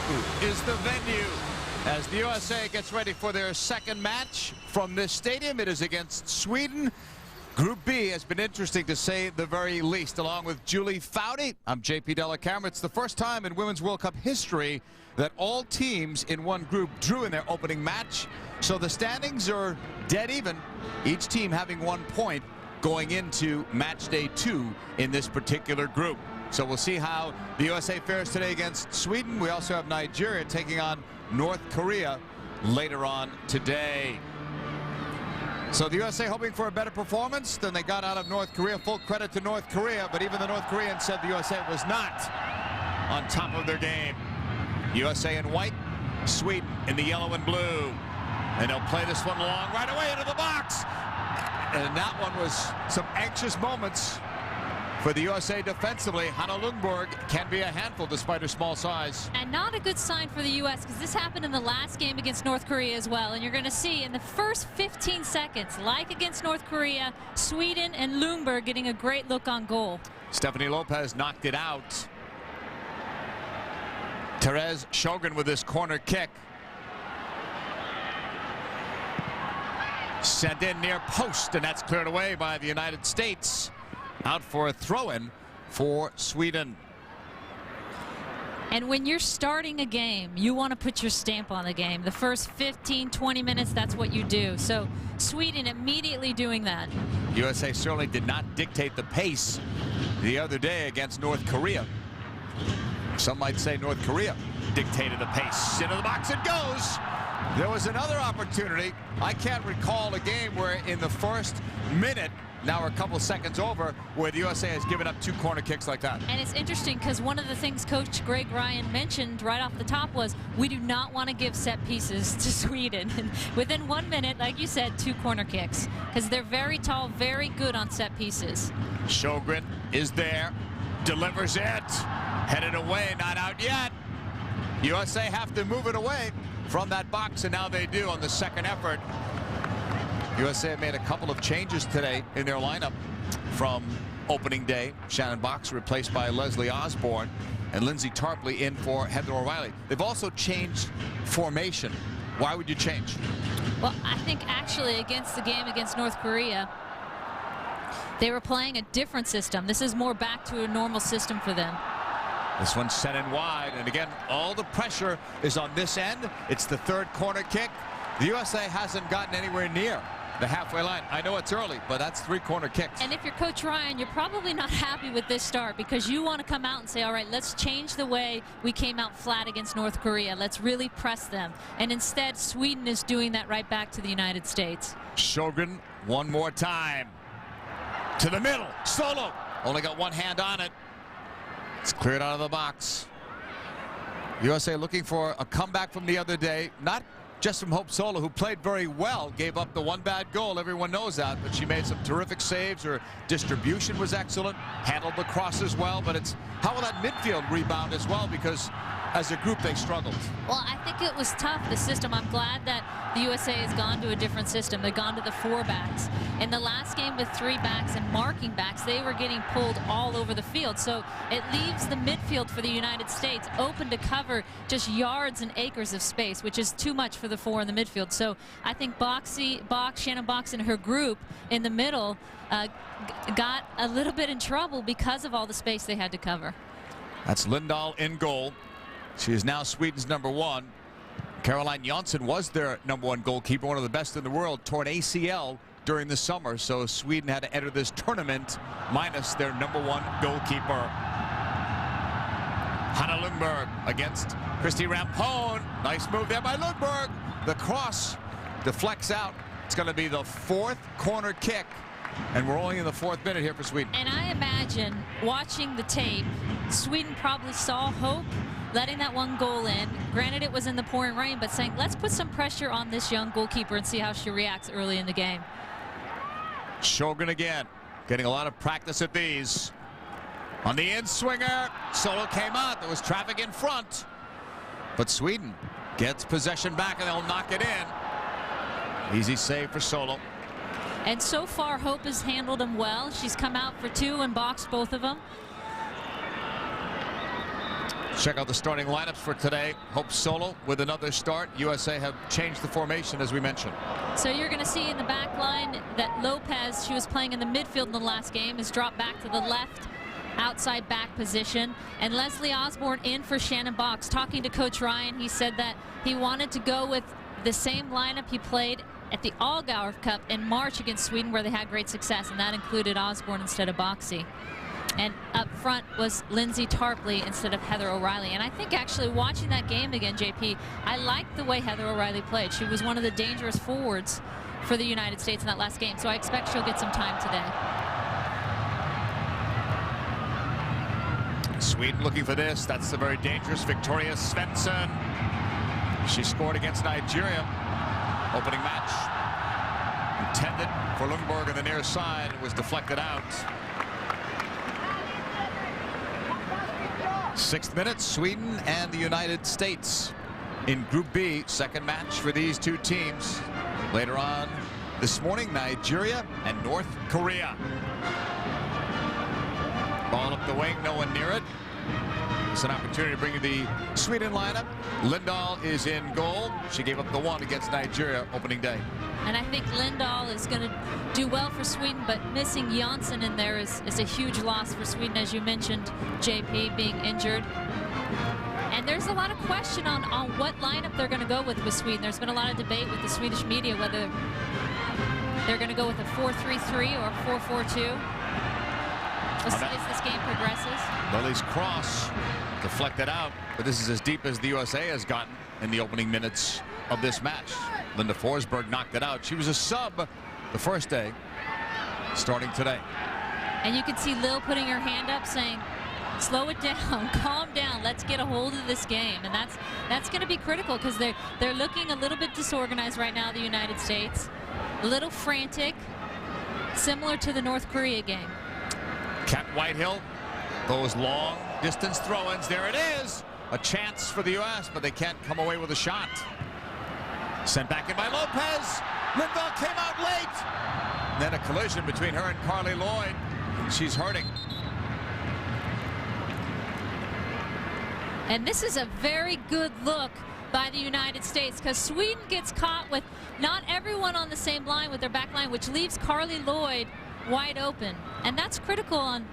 Chengdu is the venue as the USA gets ready for their second match from this stadium. It is against Sweden. Group B has been interesting to say the very least. Along with Julie Foudy, I'm JP Dellacamera. It's the first time in Women's World Cup history that all teams in one group drew in their opening match. So the standings are dead even, each team having 1 point going into match day 2 in this particular group. So we'll see how the USA fares today against Sweden. We also have Nigeria taking on North Korea later on today. So the USA hoping for a better performance than they got out of North Korea. Full credit to North Korea, but even the North Koreans said the USA was not on top of their game. USA in white, Sweden in the yellow and blue. And they'll play this one long right away into the box. And that one was some anxious moments for the USA defensively. Hanna Lundberg can be a handful despite her small size. And not a good sign for the U.S. because this happened in the last game against North Korea as well. And you're going to see in the first 15 seconds, like against North Korea, Sweden and Lundberg getting a great look on goal. Stephanie Lopez knocked it out. Therese Sjogren with this corner kick. Sent in near post, and that's cleared away by the United States. Out for a throw-in for Sweden. And when you're starting a game, you want to put your stamp on the game. The first 15, 20 minutes, that's what you do. So Sweden immediately doing that. USA certainly did not dictate the pace the other day against North Korea. Some might say North Korea dictated the pace. Into the box it goes. There was another opportunity. I can't recall a game where in the first minute, now we're a couple seconds over, where the USA has given up 2 corner kicks like that. And it's interesting because one of the things Coach Greg Ryan mentioned right off the top was we do not want to give set pieces to Sweden. And within 1 minute, like you said, 2 corner kicks because they're very tall, very good on set pieces. Sjogren is there, delivers it, headed away, not out yet. USA have to move it away from that box, and now they do on the second effort. USA made a couple of changes today in their lineup from opening day. Shannon Box replaced by Leslie Osborne, and Lindsay Tarpley in for Heather O'Reilly. They've also changed formation. Why would you change? Well, I think actually against the game against North Korea, they were playing a different system. This is more back to a normal system for them. This one's sent in wide, and again, all the pressure is on this end. It's the third corner kick. The USA hasn't gotten anywhere near the halfway line. I know it's early, but that's 3 corner kicks. And if you're Coach Ryan, you're probably not happy with this start because you want to come out and say, all right, let's change the way we came out flat against North Korea. Let's really press them. And instead, Sweden is doing that right back to the United States. Sjogren one more time. To the middle. Solo. Only got one hand on it. It's cleared out of the box. USA looking for a comeback from the other day. Not just from Hope Solo, who played very well, gave up the 1 bad goal. Everyone knows that, but she made some terrific saves. Her distribution was excellent, handled the crosses well, but it's how will that midfield rebound as well, because as a group they struggled. Well, I think it was tough, the system. I'm glad that the USA has gone to a different system. They've gone to the 4 backs. In the last game with 3 backs and marking backs, they were getting pulled all over the field. So it leaves the midfield for the United States open to cover just yards and acres of space, which is too much for the 4 in the midfield. So I think Shannon Box and her group in the middle got a little bit in trouble because of all the space they had to cover. That's Lindahl in goal. She is now Sweden's #1. Caroline Jonsson was their #1 goalkeeper, one of the best in the world, tore an ACL during the summer, so Sweden had to enter this tournament minus their #1 goalkeeper. Hanna Lundberg against Christy Rampone. Nice move there by Lundberg. The cross deflects out. It's going to be the 4th corner kick, and we're only in the 4th minute here for Sweden. And I imagine watching the tape, Sweden probably saw Hope letting that 1 goal in. Granted, it was in the pouring rain, but saying, let's put some pressure on this young goalkeeper and see how she reacts early in the game. Sjogren again, getting a lot of practice at these. On the in-swinger, Solo came out. There was traffic in front. But Sweden gets possession back, and they'll knock it in. Easy save for Solo. And so far, Hope has handled them well. She's come out for 2 and boxed both of them. Check out the starting lineups for today. Hope Solo with another start. USA have changed the formation, as we mentioned. So you're going to see in the back line that Lopez, she was playing in the midfield in the last game, is dropped back to the left outside back position. And Leslie Osborne in for Shannon Box. Talking to Coach Ryan, he said that he wanted to go with the same lineup he played at the Allgauer Cup in March against Sweden, where they had great success, and that included Osborne instead of Boxy. And up front was Lindsay Tarpley instead of Heather O'Reilly. And I think actually watching that game again, JP, I liked the way Heather O'Reilly played. She was one of the dangerous forwards for the United States in that last game, so I expect she'll get some time today. Sweden looking for this. That's the very dangerous Victoria Svensson. She scored against Nigeria. Opening match. Intended for Lundberg on the near side. It was deflected out. 6th minute, Sweden and the United States in Group B. Second match for these two teams. Later on this morning, Nigeria and North Korea. Ball up the wing, no one near it. It's an opportunity to bring you the Sweden lineup. Lindahl is in goal. She gave up the one against Nigeria opening day. And I think Lindahl is going to do well for Sweden, but missing Janssen in there is a huge loss for Sweden, as you mentioned, JP, being injured. And there's a lot of question on what lineup they're going to go with Sweden. There's been a lot of debate with the Swedish media whether they're going to go with a 4-3-3 or 4-4-2 as this game progresses. Lily's cross deflected out, but this is as deep as the USA has gotten in the opening minutes of this match. Linda Forsberg knocked it out. She was a sub the first day, starting today. And you can see Lil putting her hand up saying, slow it down, calm down, let's get a hold of this game. And that's going to be critical because they're looking a little bit disorganized right now, the United States. A little frantic, similar to the North Korea game. Kat Whitehill, those long distance throw-ins. There it is. A chance for the U.S., but they can't come away with a shot. Sent back in by Lopez. Lindahl came out late. And then a collision between her and Carly Lloyd. She's hurting. And this is a very good look by the United States because Sweden gets caught with not everyone on the same line with their back line, which leaves Carly Lloyd wide open. And that's critical on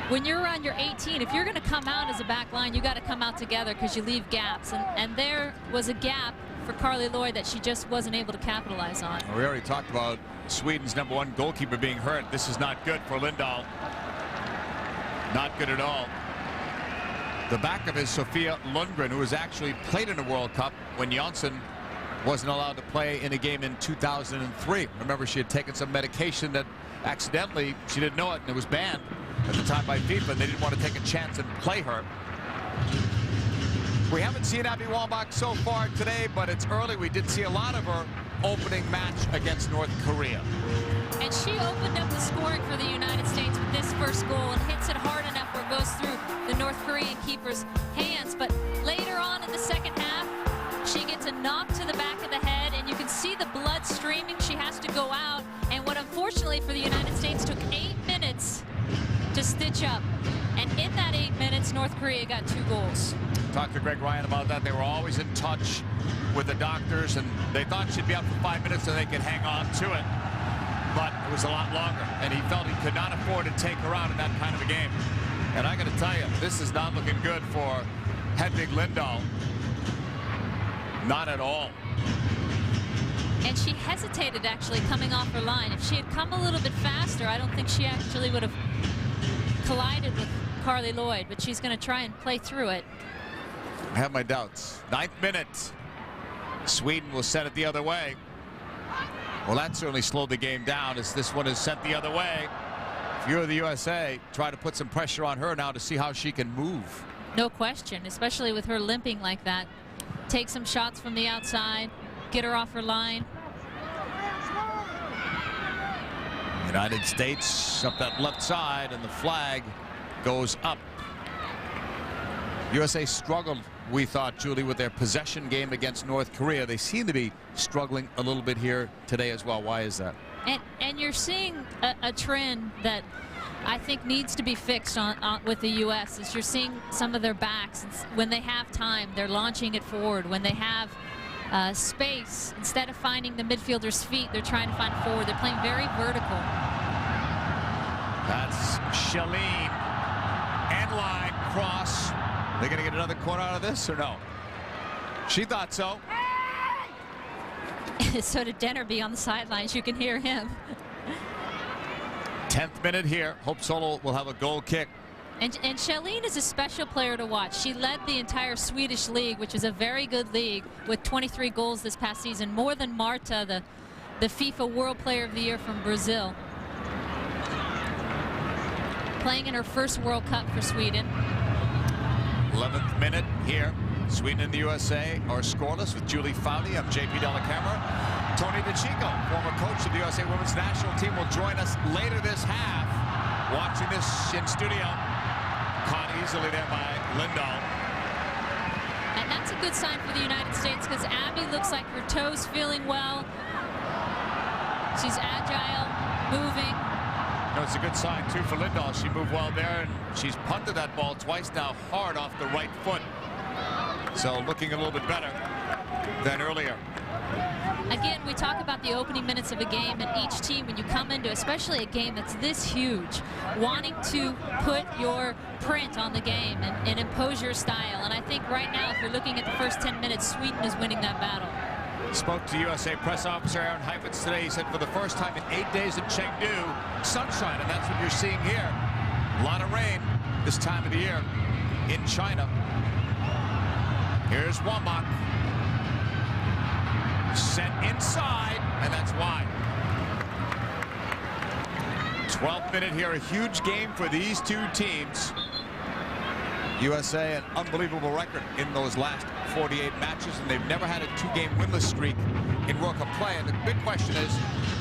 when you're around your 18. If you're going to come out as a back line, you got to come out together because you leave gaps. And there was a gap for Carly Lloyd that she just wasn't able to capitalize on. We already talked about Sweden's #1 goalkeeper being hurt. This is not good for Lindahl. Not good at all. The back of is Sophia Lundgren, who has actually played in a World Cup when Janssen wasn't allowed to play in a game in 2003. Remember, she had taken some medication that accidentally, she didn't know it, and it was banned at the time by FIFA. They didn't want to take a chance and play her. We haven't seen Abby Wambach so far today, but it's early. We did see a lot of her opening match against North Korea. And she opened up the scoring for the United States with this first goal and hits it hard enough where it goes through the North Korean keeper's hands. But later on in the second half, she gets a knock to the back of the head, and you can see the blood streaming. She has to go out, and what unfortunately for the United States took 8 minutes to stitch up. And in that 8 minutes, North Korea got 2 goals. Talked to Greg Ryan about that. They were always in touch with the doctors, and they thought she'd be out for 5 minutes so they could hang on to it. But it was a lot longer, and he felt he could not afford to take her out in that kind of a game. And I got to tell you, this is not looking good for Hedvig Lindahl. Not at all. And she hesitated actually coming off her line. If she had come a little bit faster, I don't think she actually would have collided with Carly Lloyd, but she's going to try and play through it. I have my doubts. 9th minute. Sweden will set it the other way. Well, that certainly slowed the game down as this one is sent the other way. If you're the USA, try to put some pressure on her now to see how she can move. No question, especially with her limping like that. Take some shots from the outside, get her off her line. United States up that left side, and the flag goes up. USA struggled, we thought, Julie, with their possession game against North Korea. They seem to be struggling a little bit here today as well. Why is that? And you're seeing a trend that I think needs to be fixed on with the U.S. is you're seeing some of their backs. When they have time, they're launching it forward. When they have space, instead of finding the midfielder's feet, they're trying to find it forward. They're playing very vertical. That's Shalene. End line cross. They're going to get another corner out of this or no? She thought so. So did Dennerby on the sidelines. You can hear him. 10th minute here. Hope Solo will have a goal kick. And Shalene is a special player to watch. She led the entire Swedish league, which is a very good league, with 23 goals this past season, more than Marta, the FIFA World Player of the Year from Brazil. Playing in her first World Cup for Sweden. 11th minute here. Sweden and the USA are scoreless with Julie Foudy. I'm JP Dellacamera. Tony DeChico, former coach of the USA Women's National Team, will join us later this half. Watching this in studio. Caught easily there by Lindahl. And that's a good sign for the United States because Abby looks like her toes feeling well. She's agile, moving. No, it's a good sign, too, for Lindahl. She moved well there, and she's punted that ball twice now hard off the right foot. So looking a little bit better than earlier. Again, we talk about the opening minutes of a game, and each team, when you come into especially a game that's this huge, wanting to put your print on the game and impose your style. And I think right now, if you're looking at the first 10 minutes, Sweden is winning that battle. Spoke to USA press officer Aaron Heifetz today. He said for the first time in 8 days in Chengdu, sunshine, and that's what you're seeing here. A lot of rain this time of the year in China. Here's Womack. Sent inside, and that's wide. 12th minute here, a huge game for these two teams. USA, an unbelievable record in those last 48 matches, and they've never had a two-game winless streak in World Cup play. And the big question is,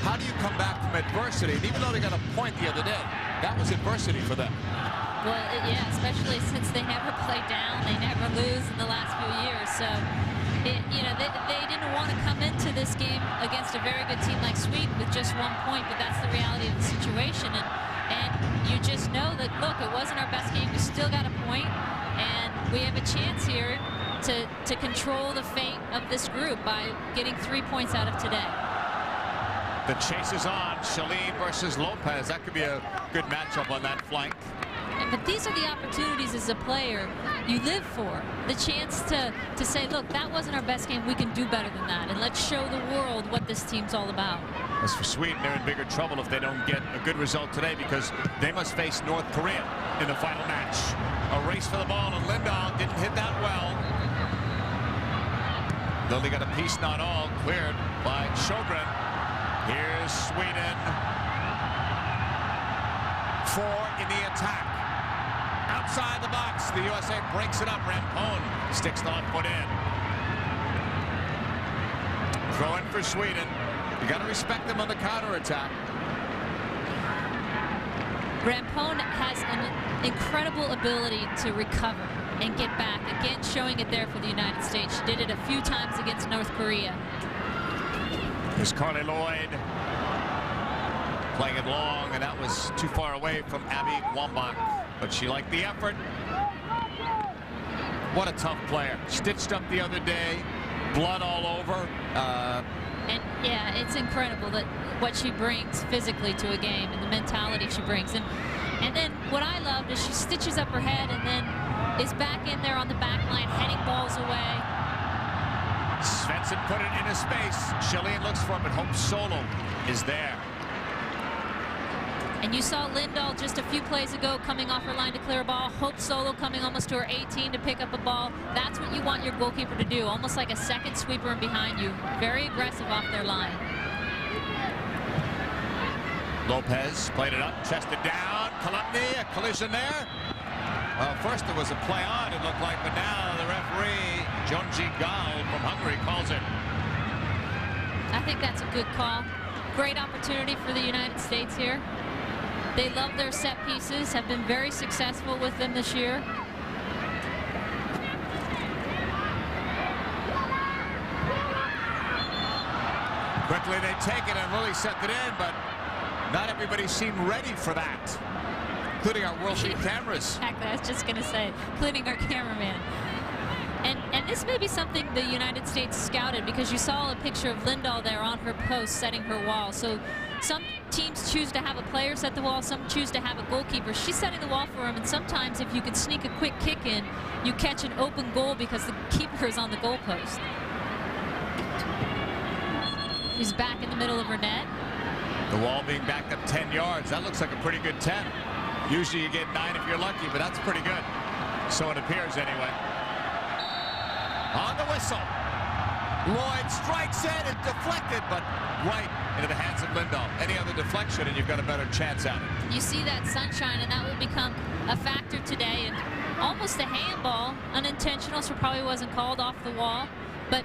how do you come back from adversity? And even though they got a point the other day, that was adversity for them. Well, yeah, especially since they never play down, they never lose in the last few years. So, they didn't want to come into this game against a very good team like Sweden with just 1 point, but that's the reality of the situation. And you just know that, look, it wasn't our best game. We still got a point, and we have a chance here to control the fate of this group by getting 3 points out of today. The chase is on. Shalene versus Lopez. That could be a good matchup on that flank. But these are the opportunities as a player you live for. The chance to say, look, that wasn't our best game. We can do better than that. And let's show the world what this team's all about. As for Sweden, they're in bigger trouble if they don't get a good result today because they must face North Korea in the final match. A race for the ball, and Lindahl didn't hit that well. Though they got a piece, not all, cleared by Sjögren. Here's Sweden. 4 in the attack. Outside the box, the USA breaks it up. Rampone sticks the left foot in. Throw in for Sweden. You got to respect them on the counterattack. Rampone has an incredible ability to recover and get back. Again, showing it there for the United States. She did it a few times against North Korea. Here's Carly Lloyd playing it long, and that was too far away from Abby Wambach. But she liked the effort. What a tough player. Stitched up the other day, blood all over. And yeah, it's incredible that what she brings physically to a game and the mentality she brings. And then what I loved is she stitches up her head and then is back in there on the back line, heading balls away. Svensson put it into space. Shalene looks for him, but Hope Solo is there. And you saw Lindahl just a few plays ago coming off her line to clear a ball. Hope Solo coming almost to her 18 to pick up a ball. That's what you want your goalkeeper to do, almost like a second sweeper in behind you. Very aggressive off their line. Lopez played it up, chested down. Kalupny, a collision there. Well, first there was a play on, it looked like, but now the referee, Jonji Gal from Hungary, calls it. I think that's a good call. Great opportunity for the United States here. They love their set pieces, have been very successful with them this year. Quickly they take it, and Lily sent it in, but not everybody seemed ready for that. including our world lead cameras. Exactly, I was just going to say, including our cameraman. And this may be something the United States scouted, because you saw a picture of Lindahl there on her post setting her wall. So some teams choose to have a player set the wall, some choose to have a goalkeeper. She's setting the wall for him, and sometimes if you can sneak a quick kick in, you catch an open goal because the keeper is on the goalpost. He's back in the middle of her net. The wall being back up 10 yards. That looks like a pretty good 10. Usually you get 9 if you're lucky, but that's pretty good. So it appears anyway. On the whistle. Lloyd strikes it and deflected, but right into the hands of Lindahl. Any other deflection and you've got a better chance at it. You see that sunshine, and that will become a factor today. And almost a handball, unintentional, so probably wasn't called off the wall. But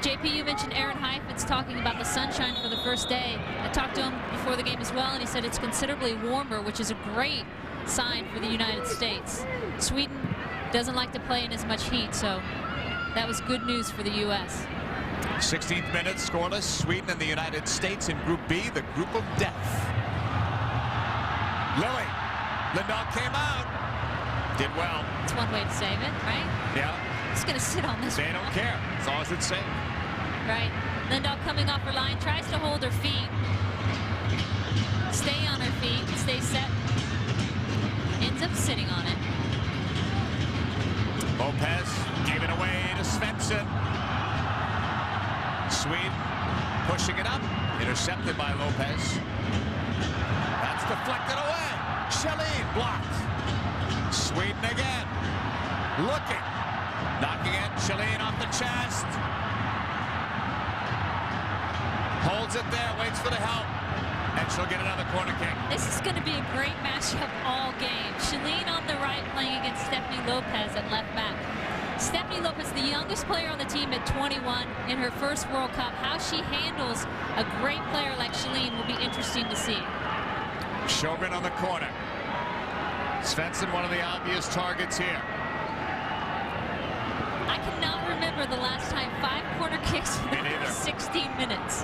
JP, you mentioned Aaron Heifetz talking about the sunshine for the first day. I talked to him before the game as well, and he said it's considerably warmer, which is a great sign for the United States. Sweden doesn't like to play in as much heat, so that was good news for the U.S. 16th minute, scoreless. Sweden and the United States in Group B, the group of death. Lily. Lindahl came out. Did well. That's one way to save it, right? Yeah. He's going to sit on this They one. don't care, as long as it's safe. Right. Lindahl coming off her line, tries to hold her feet. Stay on her feet, stay set. Ends up sitting on it. Lopez gave it away to Svensson. Sweden pushing it up. Intercepted by Lopez. That's deflected away. Schelin blocked. Sweden again. Looking. Knocking it. Schelin off the chest. Holds it there. Waits for the help. And she'll get another corner kick. This is going to be a great matchup all game. Schelin on the right playing against Stephanie Lopez at left back. Stephanie Lopez, the youngest player on the team at 21 in her first World Cup. How she handles a great player like Schelin will be interesting to see. Sjogren on the corner. Svensson, one of the obvious targets here. I cannot remember the last time 5 corner kicks in Me neither. 16 minutes.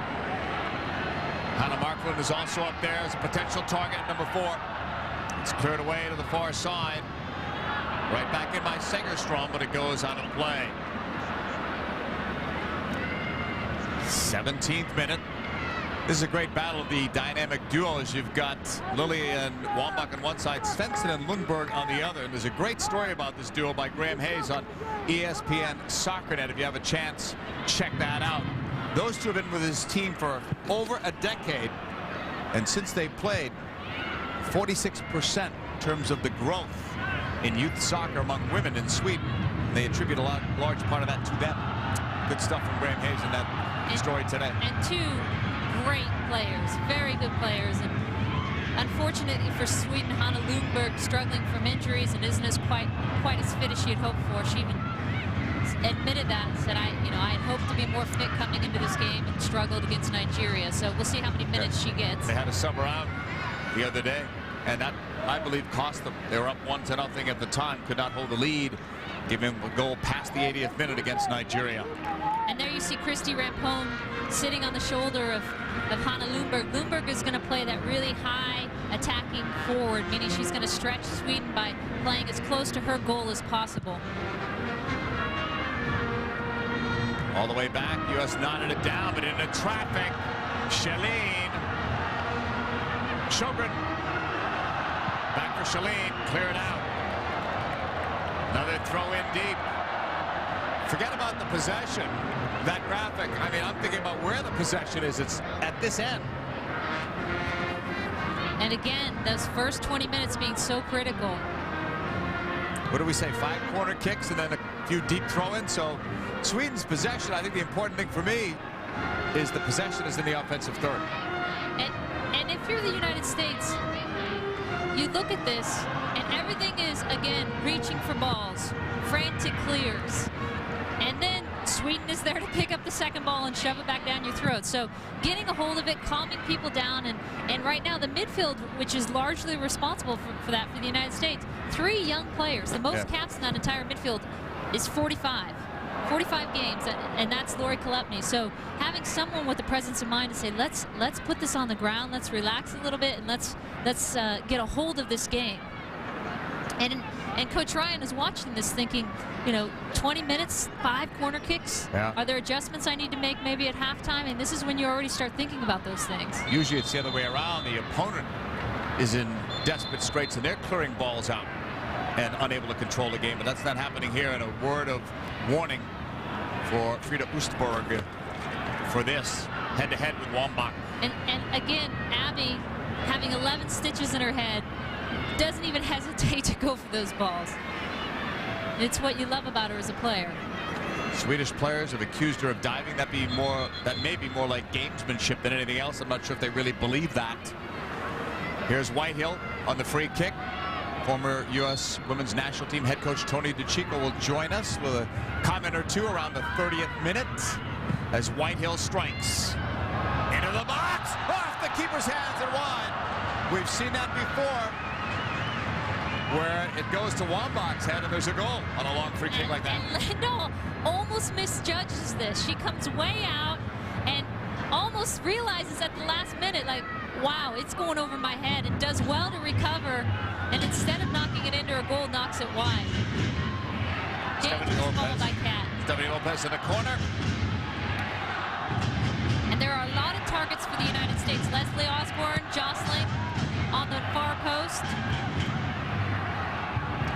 Hannah Markland is also up there as a potential target, number 4. It's cleared away to the far side. Right back in by Segerstrom, but it goes out of play. 17th minute. This is a great battle of the dynamic duos. You've got Lily and Wambach on one side, Svensson and Lundberg on the other. And there's a great story about this duo by Graham Hayes on ESPN SoccerNet. If you have a chance, check that out. Those two have been with his team for over a decade. And since they played, 46% in terms of the growth in youth soccer among women in Sweden. They attribute a large part of that to them. Good stuff from Graham Hayes in that story today. And 2 great players, very good players. And unfortunately for Sweden, Hanna Lundberg struggling from injuries and isn't as quite as fit as she had hoped for. She even admitted that and said, I had hoped to be more fit coming into this game and struggled against Nigeria. So we'll see how many minutes she gets. They had a sub around the other day, and that, I believe, cost them. They were up 1-0 at the time, could not hold the lead, giving them a goal past the 80th minute against Nigeria. And there you see Christy Rampone sitting on the shoulder of Hanna Lundberg. Lundberg is going to play that really high attacking forward, meaning she's going to stretch Sweden by playing as close to her goal as possible. All the way back, U.S. knotted it down, but into traffic. Schelin. Sjogren. Back for Schelin. Clear it out. Another throw in deep. Forget about the possession. That graphic, I mean, I'm thinking about where the possession is. It's at this end. And again, those first 20 minutes being so critical. What do we say? 5 corner kicks and then a few deep throw-ins. So Sweden's possession, I think the important thing for me is the possession is in the offensive third. And if you're the United States, you look at this and everything is, again, reaching for balls, frantic clears. And then Sweden is there to pick up the second ball and shove it back down your throat. So getting a hold of it, calming people down, and right now the midfield, which is largely responsible for that for the United States, 3 young players. The most caps in that entire midfield is 45 games, and that's Lori Kolepny. So having someone with the presence of mind to say, let's put this on the ground, let's relax a little bit, and let's get a hold of this game. And Coach Ryan is watching this thinking, you know, 20 minutes, 5 corner kicks. Yeah. Are there adjustments I need to make maybe at halftime? And this is when you already start thinking about those things. Usually it's the other way around. The opponent is in desperate straits and they're clearing balls out and unable to control the game. But that's not happening here. And a word of warning for Frida Oostburg for this head-to-head with Wambach. And again, Abby, having 11 stitches in her head, doesn't even hesitate to go for those balls. It's what you love about her as a player. Swedish players have accused her of diving. That may be more like gamesmanship than anything else. I'm not sure if they really believe that. Here's Whitehill on the free kick. Former U.S. women's national team head coach Tony DeCicco will join us with a comment or two around the 30th minute as Whitehill strikes into the box, off the keeper's hands and wide. We've seen that before, where it goes to Wambach's head and there's a goal on a long free kick like that. And Lindahl almost misjudges this. She comes way out and almost realizes at the last minute, like, wow, it's going over my head, and does well to recover, and instead of knocking it into a goal, knocks it wide. Dangerous ball by Cat. Stephanie Lopez in the corner. And there are a lot of targets for the United States. Leslie Osborne jostling on the far post.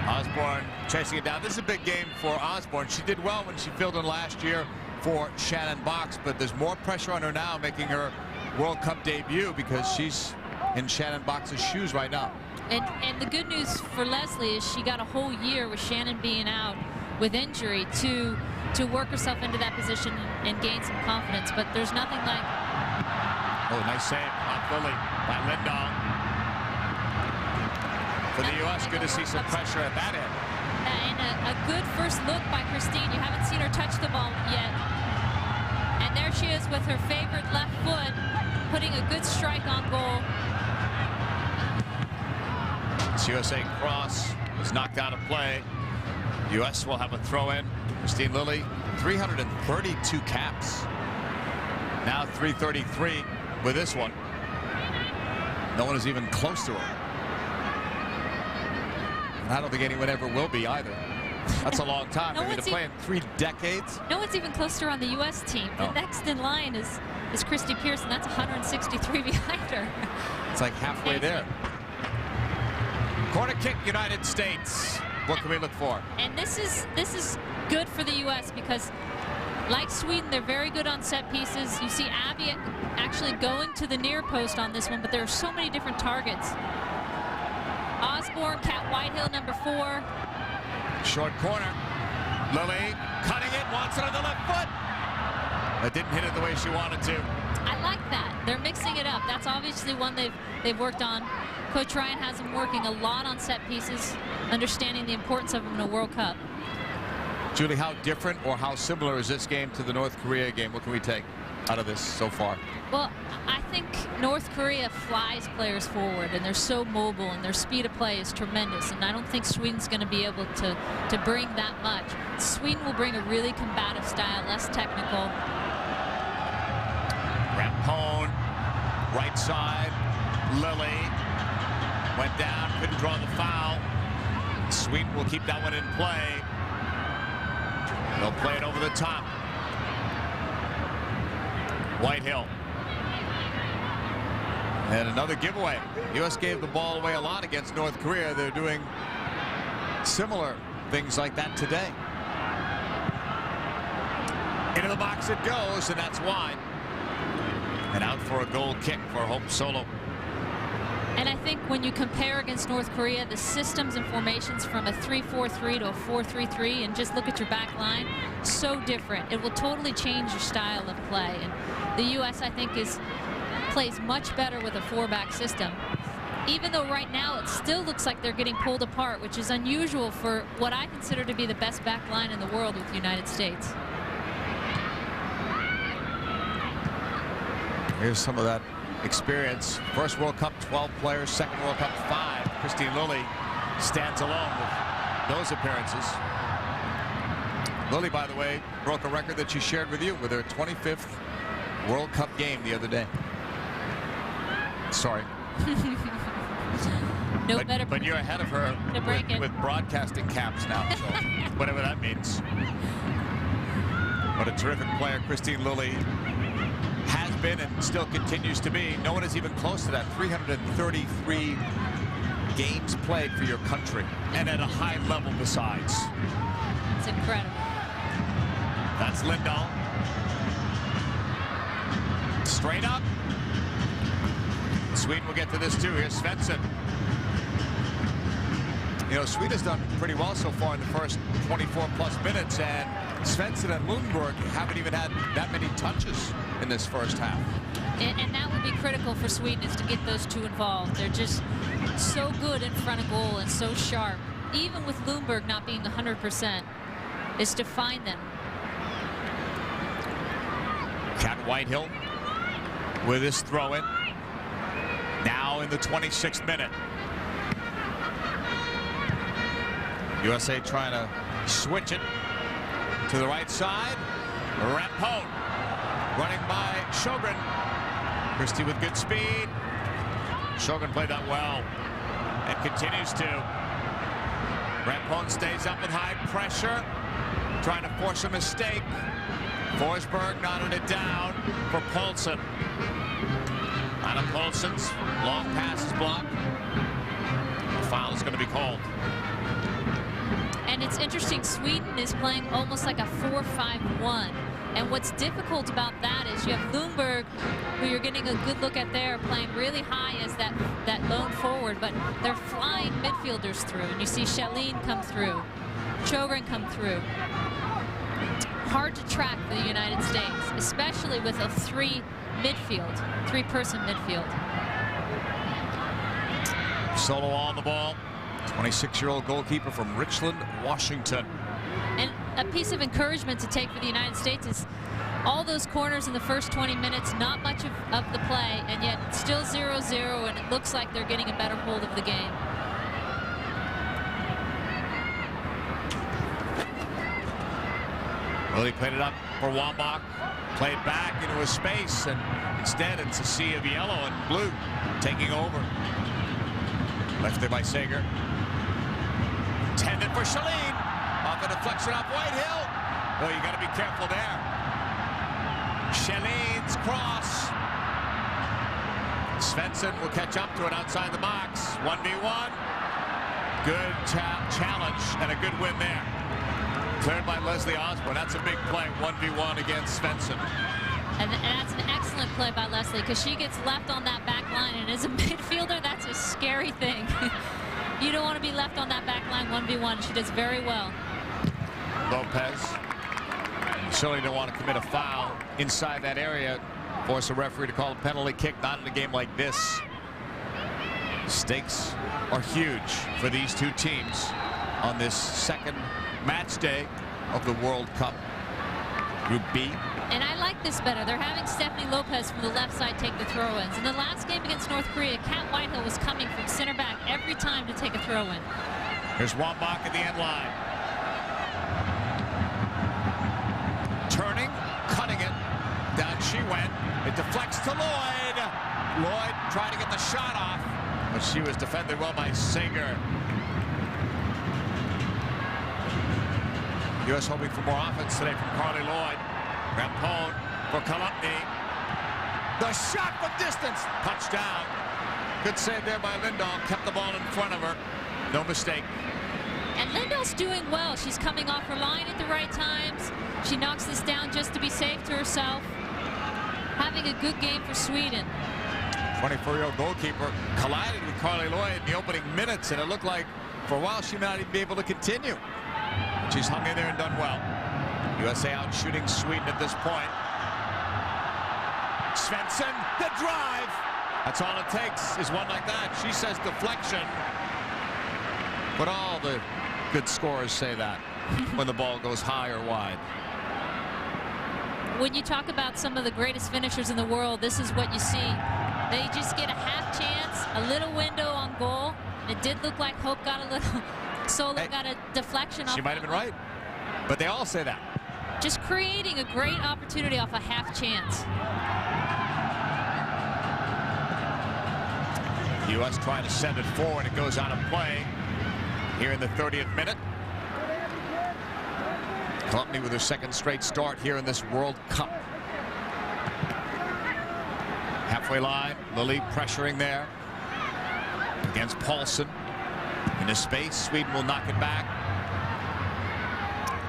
Osborne chasing it down. This is a big game for Osborne. She did well when she filled in last year for Shannon Box, but there's more pressure on her now making her World Cup debut because she's in Shannon Box's shoes right now. And the good news for Leslie is she got a whole year with Shannon being out with injury to work herself into that position and gain some confidence. But there's nothing like... Oh, nice save on Lily by Lindahl. For the U.S., good to see some pressure at that end. And a good first look by Christine. You haven't seen her touch the ball yet. And there she is with her favorite left foot, putting a good strike on goal. This USA cross is knocked out of play. U.S. will have a throw-in. Christine Lilly, 332 caps. Now 333 with this one. No one is even close to her. And I don't think anyone ever will be either. That's a long time. I mean, to play in 3 decades. No one's even close to her on the U.S. team. The next in line is Christy Pearson. That's 163 behind her. It's like halfway there. Corner kick, United States. What can we look for? And this is good for the U.S. because, like Sweden, they're very good on set pieces. You see Abby actually going to the near post on this one, but there are so many different targets. Osborne, Cat Whitehill, number 4. Short corner. Lily cutting it, wants it on the left foot. That didn't hit it the way she wanted to. I like that. They're mixing it up. That's obviously one they've worked on. Coach Ryan has them working a lot on set pieces, understanding the importance of them in a World Cup. Julie, how different or how similar is this game to the North Korea game? What can we take out of this so far? Well, I think North Korea flies players forward, and they're so mobile, and their speed of play is tremendous, and I don't think Sweden's going to be able to bring that much. Sweden will bring a really combative style, less technical. Rampone, right side, Lily went down, couldn't draw the foul. Sweden will keep that one in play. They'll play it over the top. Whitehill. And another giveaway. U.S. gave the ball away a lot against North Korea. They're doing similar things like that today. Into the box it goes, and that's wide. And out for a goal kick for Hope Solo. And I think when you compare against North Korea, the systems and formations from a 3-4-3 to a 4-3-3, and just look at your back line, so different. It will totally change your style of play. And the U.S., I think, plays much better with a 4-back system. Even though right now it still looks like they're getting pulled apart, which is unusual for what I consider to be the best back line in the world with the United States. Here's some of that experience. First World Cup, 12 players. Second World Cup, 5. Christine Lilly stands alone with those appearances. Lilly, by the way, broke a record that she shared with you with her 25th World Cup game the other day. Sorry. No better. But you're ahead of her to break it. with broadcasting caps now, so whatever that means. What a terrific player Christine Lilly has been and still continues to be. No one is even close to that. 333 games played for your country, and at a high level besides. It's incredible. That's Lindahl. Straight up. Sweden will get to this too. Here's Svensson. You know, Sweden has done pretty well so far in the first 24+ minutes, and Svensson and Lundberg haven't even had that many touches in this first half. And that would be critical for Sweden, is to get those two involved. They're just so good in front of goal and so sharp. Even with Lundberg not being 100%, is to find them. Cat Whitehill with his throw-in. Now in the 26th minute. USA trying to switch it to the right side. Rampone running by Sjogren. Christie with good speed. Sjogren played that well and continues to. Rampone stays up with high pressure, trying to force a mistake. Forsberg knotted it down for Poulsen. Anna Poulsen's long pass is blocked. The foul is going to be called. And it's interesting, Sweden is playing almost like a 4-5-1. And what's difficult about that is you have Lundberg, who you're getting a good look at there, playing really high as that lone forward, but they're flying midfielders through. And you see Schelin come through, Sjogren come through. Hard to track for the United States, especially with a three-person midfield. Solo on the ball. 26-year-old goalkeeper from Richland, Washington. And a piece of encouragement to take for the United States is all those corners in the first 20 minutes, not much of the play, and yet still 0-0, and it looks like they're getting a better hold of the game. Well, he played it up for Wambach, played back into a space, and instead it's a sea of yellow and blue taking over. Left there by Sager. Intended for Schelin. Off a deflection off Whitehill. Oh, you got to be careful there. Schelin's cross. Svensson will catch up to it outside the box. 1v1. Good challenge and a good win there. Cleared by Leslie Osborne. That's a big play. 1v1 against Svensson. And that's an excellent play by Leslie, because she gets left on that back line, and as a midfielder, that's a scary thing. You don't want to be left on that back line 1v1. She does very well. Lopez. You certainly don't want to commit a foul inside that area. Force a referee to call a penalty kick. Not in a game like this. Stakes are huge for these two teams on this second match day of the World Cup. Group B. And I like this better. They're having Stephanie Lopez from the left side take the throw-ins. In the last game against North Korea, Cat Whitehill was coming from center back every time to take a throw-in. Here's Wambach at the end line. Turning, cutting it. Down she went. It deflects to Lloyd. Lloyd tried to get the shot off, but she was defended well by Sager. U.S. hoping for more offense today from Carly Lloyd. Rampone for Kalupny. The shot from distance. Touchdown. Good save there by Lindahl. Kept the ball in front of her. No mistake. And Lindahl's doing well. She's coming off her line at the right times. She knocks this down just to be safe to herself. Having a good game for Sweden. 24-year-old goalkeeper collided with Carly Lloyd in the opening minutes, and it looked like for a while she may not even be able to continue. But she's hung in there and done well. USA out shooting Sweden at this point. Svensson, the drive. That's all it takes is one like that. She says deflection. But all the good scorers say that when the ball goes high or wide. When you talk about some of the greatest finishers in the world, this is what you see. They just get a half chance, a little window on goal. It did look like Hope got a little, Solo got a deflection off. She might have been right, but they all say that. Just creating a great opportunity off a half chance. The U.S. trying to send it forward. It goes out of play here in the 30th minute. Company with their second straight start here in this World Cup. Halfway line, Lilly pressuring there against Paulson. In his space, Sweden will knock it back.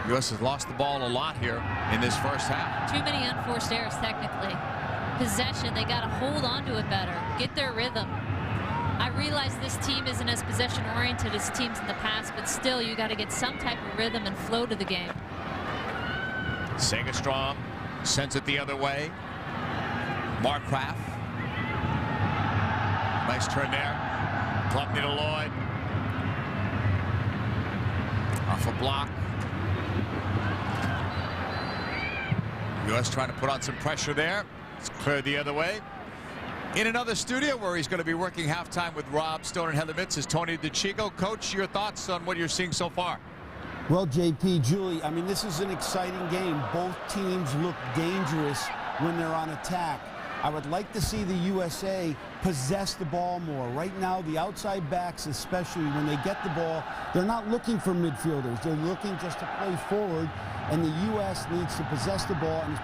U.S. has lost the ball a lot here in this first half. Too many unforced errors technically. Possession, they got to hold on to it better, get their rhythm. I realize this team isn't as possession oriented as teams in the past, but still you got to get some type of rhythm and flow to the game. Segerstrom sends it the other way. Markgraf. Nice turn there. Klubny to Lloyd. Off a block. U.S. trying to put on some pressure there. It's cleared the other way. In another studio where he's going to be working halftime with Rob Stone and Heather Mitz is Tony DeChico. Coach, your thoughts on what you're seeing so far? Well, JP, Julie, I mean, this is an exciting game. Both teams look dangerous when they're on attack. I would like to see the USA possess the ball more. Right now, the outside backs, especially when they get the ball, they're not looking for midfielders. They're looking just to play forward, and the U.S. needs to possess the ball and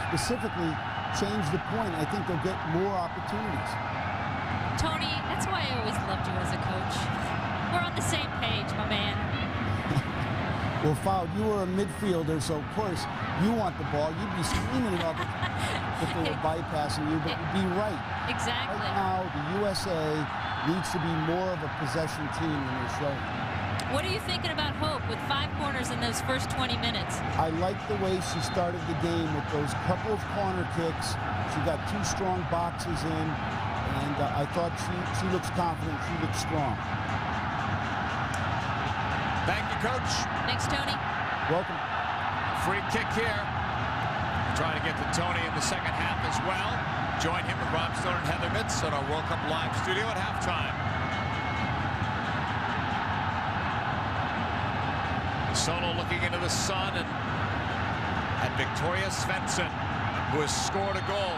specifically change the point. I think they'll get more opportunities. Tony, that's why I always loved you as a coach. We're on the same page, my man. Well, Fowl, you were a midfielder, so of course you want the ball. You'd be screaming it all the time if they were bypassing you, but you'd be right. Exactly. Right now, the USA needs to be more of a possession team than they're showing. What are you thinking about Hope with 5 corners in those first 20 minutes? I like the way she started the game with those couple of corner kicks. She got 2 strong boxes in, and I thought she looks confident. She looks strong. Thank you, Coach. Thanks, Tony. Welcome. Free kick here. Trying to get to Tony in the second half as well. Join him with Rob Stone and Heather Mitz at our World Cup Live studio at halftime. Solo looking into the sun and Victoria Svensson, who has scored a goal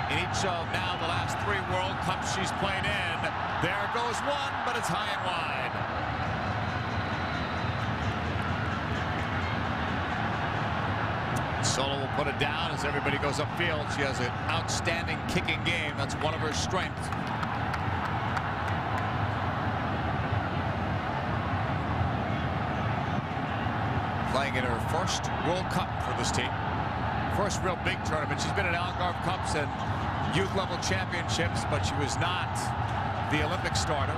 in each of now the last 3 World Cups she's played in. There goes one, but it's high and wide. Solo will put it down as everybody goes upfield. She has an outstanding kicking game. That's one of her strengths. Playing in her first World Cup for this team. First real big tournament. She's been at Algarve Cups and youth level championships, but she was not the Olympic starter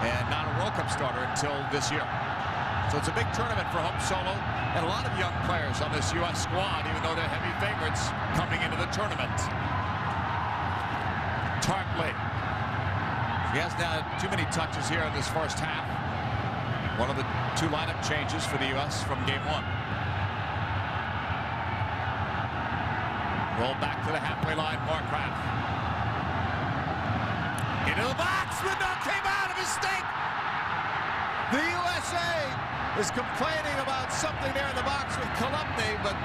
and not a World Cup starter until this year. So it's a big tournament for Hope Solo and a lot of young players on this U.S. squad, even though they're heavy favorites coming into the tournament. Tarpley. She hasn't had too many touches here in this first half. One of the 2 lineup changes for the U.S. from game 1. Roll back to the halfway line, Markgraf. Into the box, Lindahl came out, a mistake! The USA is complaining about something there in the box with Klubny, but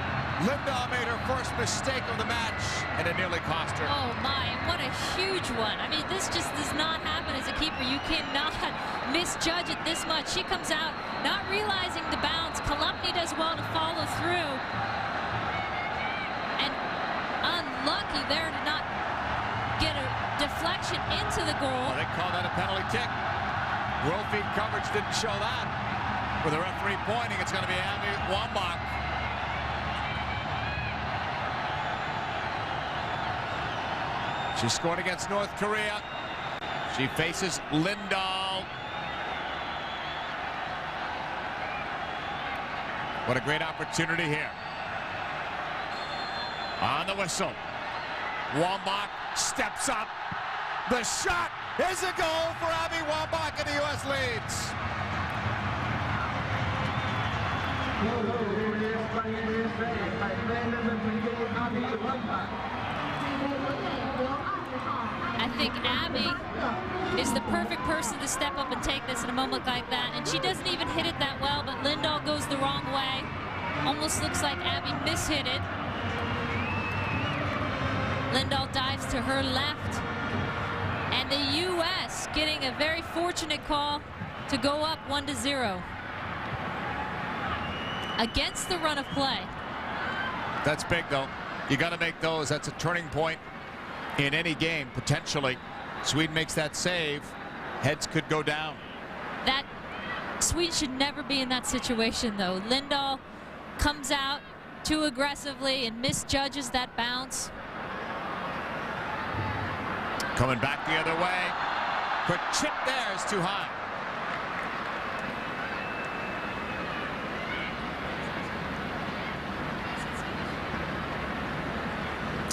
Lindahl made her first mistake of the match, and it nearly cost her. Oh my, what a huge one. I mean, this just does not happen as a keeper. You cannot misjudge it this much. She comes out not realizing the bounce. Klubny does well to follow through. And unlucky there to not get a deflection into the goal. Well, they call that a penalty kick. World feed coverage didn't show that. With the referee pointing, it's going to be Abby Wambach. She scored against North Korea. She faces Lindahl. What a great opportunity here. On the whistle. Wambach steps up. The shot is a goal for Abby Wambach, and the U.S. leads. I think Abby is the perfect person to step up and take this in a moment like that, and she doesn't even hit it that well, but Lindahl goes the wrong way. Almost looks like Abby mishit it. Lindahl dives to her left, and And the U.S. getting a very fortunate call to go up 1-0 against the run of play. That's big, though. You got to make those. That's a turning point in any game, potentially. Sweden makes that save. Heads could go down. That Sweden should never be in that situation, though. Lindahl comes out too aggressively and misjudges that bounce. Coming back the other way. Quick chip there is too high.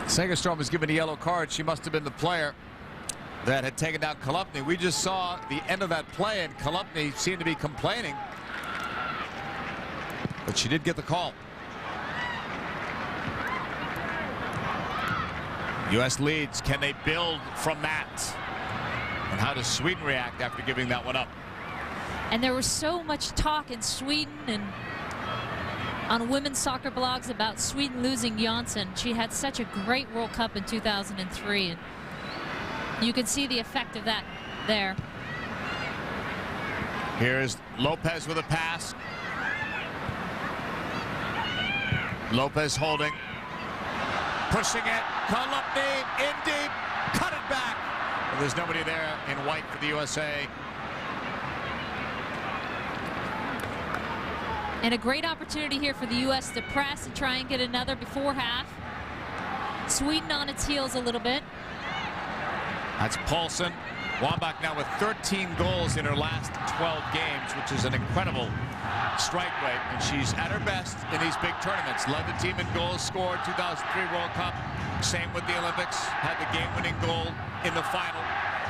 Segerstrom was given a yellow card. She must have been the player that had taken down Kolupny. We just saw the end of that play, and Kolupny seemed to be complaining. But she did get the call. U.S. leads. Can they build from that? And how does Sweden react after giving that one up? And there was so much talk in Sweden and on women's soccer blogs about Sweden losing Jansson. She had such a great World Cup in 2003. And you can see the effect of that there. Here's Lopez with a pass. Lopez holding. Pushing it. Kolupny in deep. Cut it back. Well, there's nobody there in white for the USA. And a great opportunity here for the U.S. to press and try and get another before half. Sweden on its heels a little bit. That's Paulsen. Wambach now with 13 goals in her last 12 games, which is an incredible strike rate. And she's at her best in these big tournaments. Led the team in goals scored 2003 World Cup. Same with the Olympics. Had the game-winning goal in the final.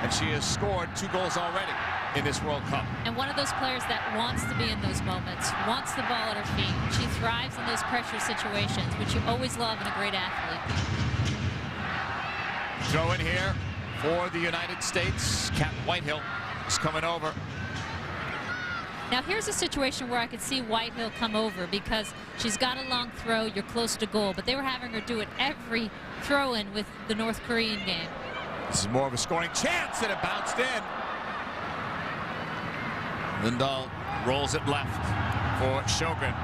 And she has scored 2 goals already in this World Cup. And one of those players that wants to be in those moments, wants the ball at her feet. She thrives in those pressure situations, which you always love in a great athlete. Throw in here for the United States. Kat Whitehill is coming over. Now here's a situation where I could see Whitehill come over because she's got a long throw, you're close to goal, but they were having her do it every throw-in with the North Korean game. This is more of a scoring chance, and it bounced in. Lindahl rolls it left for Sjogren.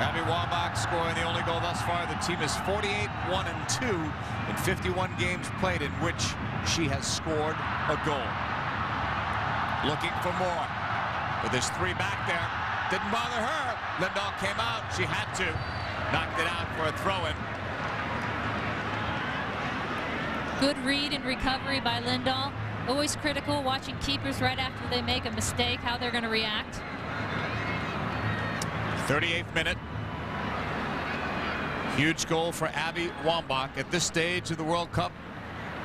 Abby Wambach scoring the only goal thus far. The team is 48-1-2 in 51 games played in which she has scored a goal. Looking for more. But there's 3 back there. Didn't bother her. Lindahl came out. She had to. Knocked it out for a throw-in. Good read and recovery by Lindahl. Always critical, watching keepers right after they make a mistake, how they're going to react. 38th minute. Huge goal for Abby Wambach. At this stage of the World Cup,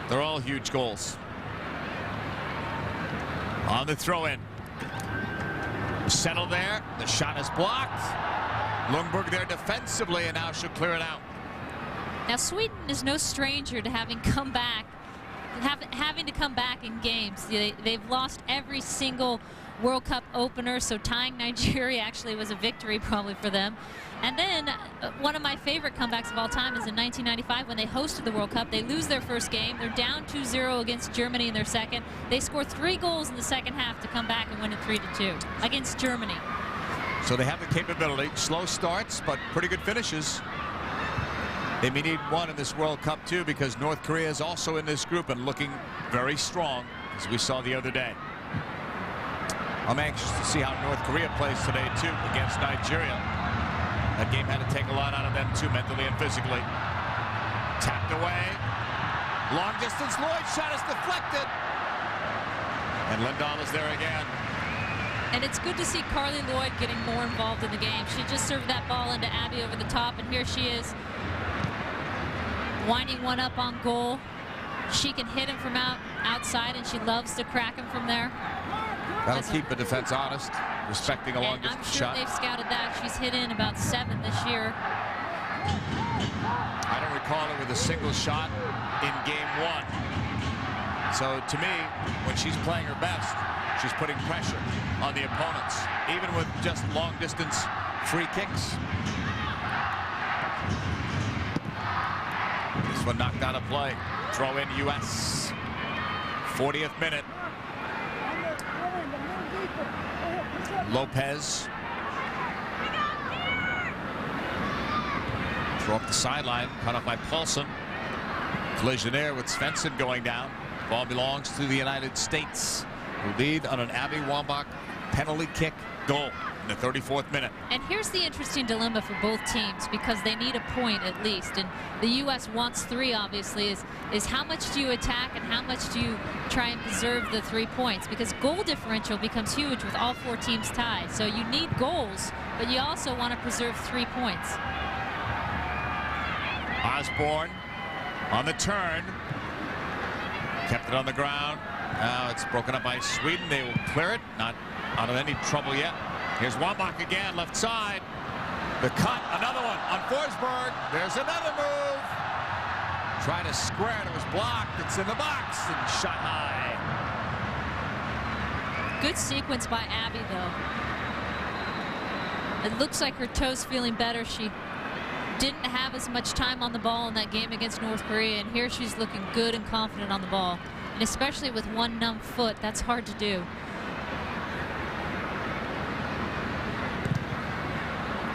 they're all huge goals. On the throw-in. Settle there. The shot is blocked. Lundberg there defensively, and now she'll clear it out. Now Sweden is no stranger to having come back, having to come back in games. They've lost every single World Cup opener, so tying Nigeria actually was a victory probably for them. And then one of my favorite comebacks of all time is in 1995 when they hosted the World Cup. They lose their first game. They're down 2-0 against Germany in their second. They score 3 goals in the second half to come back and win it 3-2 against Germany. So they have the capability. Slow starts, but pretty good finishes. They may need one in this World Cup, too, because North Korea is also in this group and looking very strong, as we saw the other day. I'm anxious to see how North Korea plays today, too, against Nigeria. That game had to take a lot out of them, too, mentally and physically. Tapped away. Long distance, Lloyd's shot is deflected. And Lindahl is there again. And it's good to see Carly Lloyd getting more involved in the game. She just served that ball into Abby over the top, and here she is winding one up on goal. She can hit him from outside, and she loves to crack him from there. That'll keep the defense honest, respecting a long distance shot. I'm sure they've scouted that. She's hit in about 7 this year. I don't recall her with a single shot in game 1. So to me, when she's playing her best, she's putting pressure on the opponents, even with just long distance free kicks. This one knocked out of play. Throw in U.S. 40th minute. Lopez. Throw up the sideline, cut off by Paulson. Collision there with Svensson going down. Ball belongs to the United States, who lead on an Abby Wambach penalty kick goal in the 34th minute. And here's the interesting dilemma for both teams, because they need a point at least, and the U.S. wants 3, obviously, is how much do you attack and how much do you try and preserve the 3 points, because goal differential becomes huge with all 4 teams tied. So you need goals, but you also want to preserve 3 points. Osborne on the turn. Kept it on the ground. Now it's broken up by Sweden. They will clear it. Not out of any trouble yet. Here's Wambach again, left side. The cut, another one on Forsberg. There's another move. Trying to square it. It was blocked. It's in the box and shot high. Good sequence by Abby, though. It looks like her toe's feeling better. She didn't have as much time on the ball in that game against North Korea, and here she's looking good and confident on the ball. And especially with one numb foot, that's hard to do.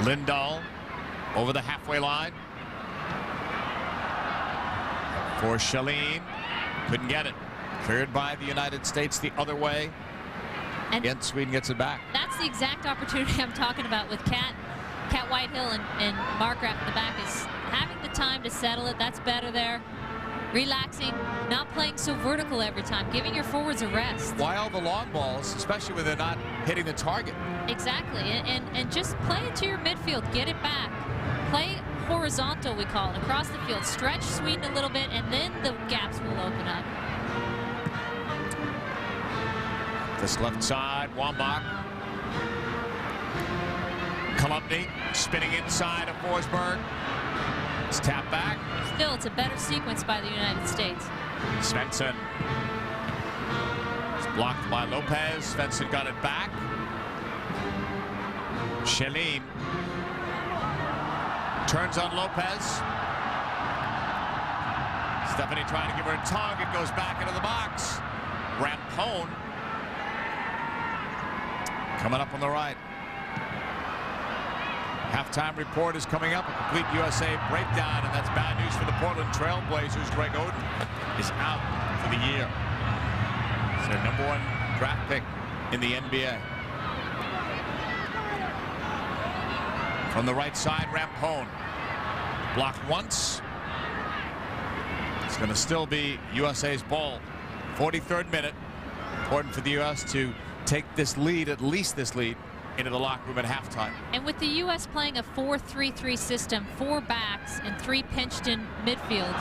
Lindahl over the halfway line. For Shaleen. Couldn't get it. Cleared by the United States the other way. And again, Sweden gets it back. That's the exact opportunity I'm talking about with Cat Whitehill and Markgraf in the back, is having the time to settle it. That's better there. Relaxing, not playing so vertical every time, giving your forwards a rest. Why all the long balls, especially when they're not hitting the target? Exactly, and just play it to your midfield, get it back. Play horizontal, we call it, across the field. Stretch Sweden a little bit, and then the gaps will open up. This left side, Wambach. Columbny spinning inside of Forsberg. It's tapped back. Still, it's a better sequence by the United States. Svensson. It's blocked by Lopez. Svensson got it back. Shaleen turns on Lopez. Stephanie trying to give her a tongue. It goes back into the box. Rampone coming up on the right. Halftime report is coming up. A complete USA breakdown, and that's bad news for the Portland Trail Blazers. Greg Oden is out for the year. It's their #1 draft pick in the NBA. From the right side, Rampone. Blocked once. It's going to still be USA's ball. 43rd minute. Important for the U.S. to take this lead, at least this lead, into the locker room at halftime. And with the U.S. playing a 4-3-3 system, 4 backs and 3 pinched in midfield,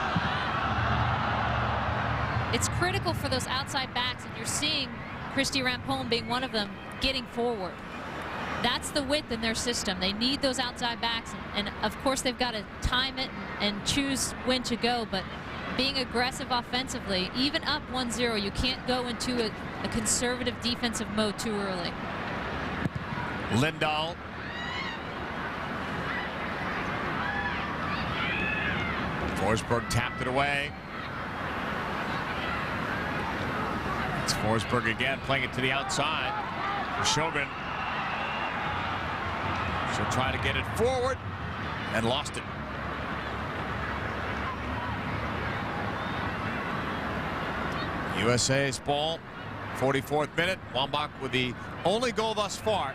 it's critical for those outside backs, and you're seeing Christy Rampone being one of them, getting forward. That's the width in their system. They need those outside backs, and of course they've got to time it and choose when to go, but being aggressive offensively, even up 1-0, you can't go into a conservative defensive mode too early. Lindahl. Forsberg tapped it away. It's Forsberg again, playing it to the outside. Shogun. She'll try to get it forward and lost it. USA's ball, 44th minute. Wambach with the only goal thus far.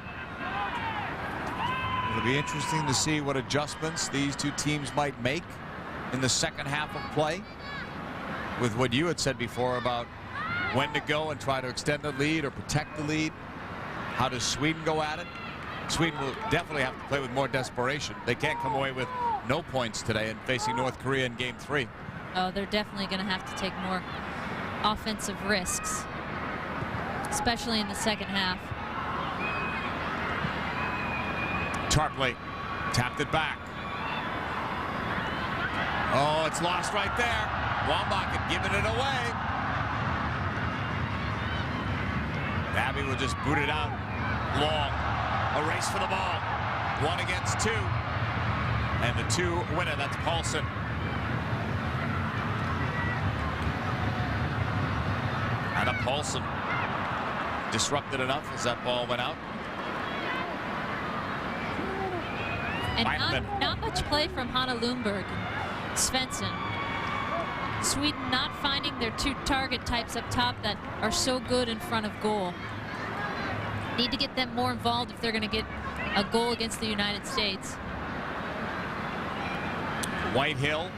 It'll be interesting to see what adjustments these two teams might make in the second half of play, with what you had said before about when to go and try to extend the lead or protect the lead. How does Sweden go at it? Sweden will definitely have to play with more desperation. They can't come away with no points today in facing North Korea in Game 3. Oh, they're definitely going to have to take more offensive risks, especially in the second half. Tarpley tapped it back. Oh, it's lost right there. Wambach had given it away. Abby will just boot it out long. A race for the ball. 1 against 2. And the 2 winner, that's Paulson. Paulson disrupted enough as that ball went out. And not much play from Hanna Lundberg and Svensson. Sweden not finding their two target types up top that are so good in front of goal. Need to get them more involved if they're going to get a goal against the United States. Whitehill.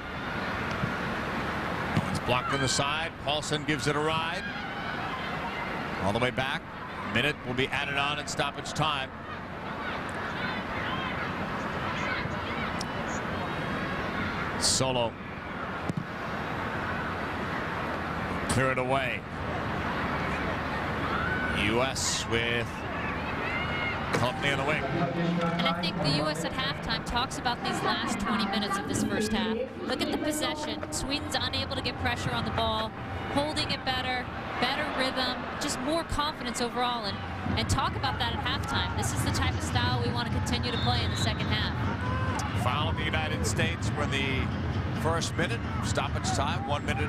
It's blocked on the side. Paulson gives it a ride. All the way back. Minute will be added on in stoppage time. Solo. Clear it away. U.S. with company in the wing. And I think the U.S. at halftime talks about these last 20 minutes of this first half. Look at the possession. Sweden's unable to get pressure on the ball, holding it better rhythm, just more confidence overall. And talk about that at halftime. This is the type of style we want to continue to play in the second half. Foul in the United States for the first minute. Stoppage time, 1 minute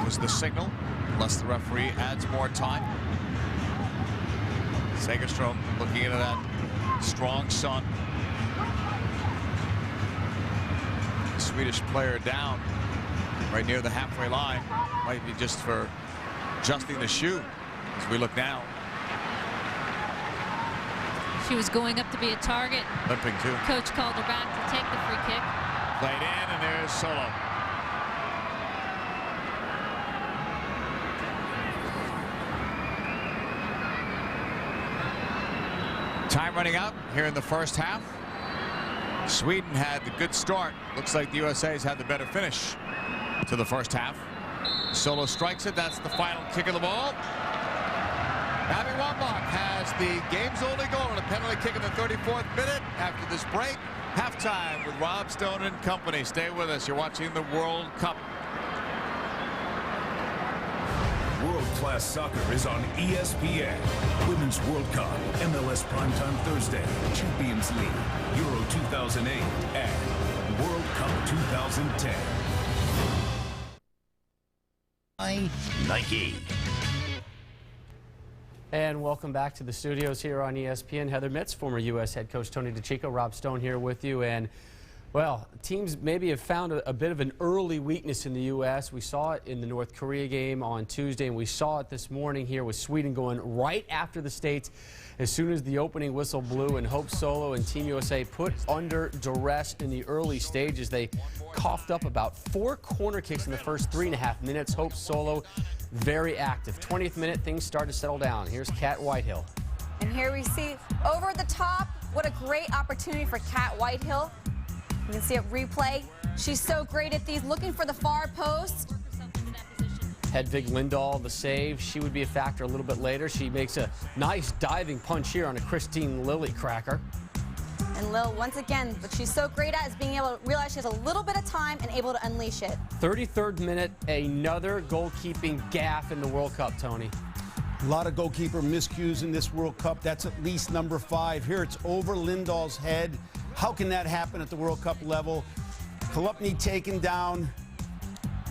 was the signal, unless the referee adds more time. Segerstrom looking into that strong sun. Swedish player down right near the halfway line. Might be just for adjusting the shoe as we look now. She was going up to be a target. Limping too. Coach called her back to take the free kick. Played in, and there's Solo. Time running out here in the first half. Sweden had the good start. Looks like the USA's had the better finish to the first half. Solo strikes it. That's the final kick of the ball. Abby Wambach has the game's only goal on a penalty kick in the 34th minute. After this break, halftime with Rob Stone and company. Stay with us. You're watching the World Cup. World-class soccer is on ESPN. Women's World Cup, MLS Primetime Thursday, Champions League, Euro 2008, and World Cup 2010. Nike. And welcome back to the studios here on ESPN. Heather Mitz, former U.S. head coach Tony DeCicco, Rob Stone here with you. And, well, teams maybe have found a bit of an early weakness in the U.S. We saw it in the North Korea game on Tuesday, and we saw it this morning here with Sweden going right after the States as soon as the opening whistle blew, and Hope Solo and Team USA put under duress in the early stages. They coughed up about 4 corner kicks in the first 3.5 minutes. Hope Solo very active. 20th minute, things start to settle down. Here's Kat Whitehill. And here we see over the top, what a great opportunity for Kat Whitehill. You can see it replay. She's so great at these, looking for the far post. Hedvig Lindahl, the save. She would be a factor a little bit later. She makes a nice diving punch here on a Christine Lilly cracker. And Lil, once again, what she's so great at is being able to realize she has a little bit of time and able to unleash it. 33rd minute, another goalkeeping gaffe in the World Cup, Tony. A lot of goalkeeper miscues in this World Cup. That's at least number 5. Here it's over Lindahl's head. How can that happen at the World Cup level? Kolupny taken down.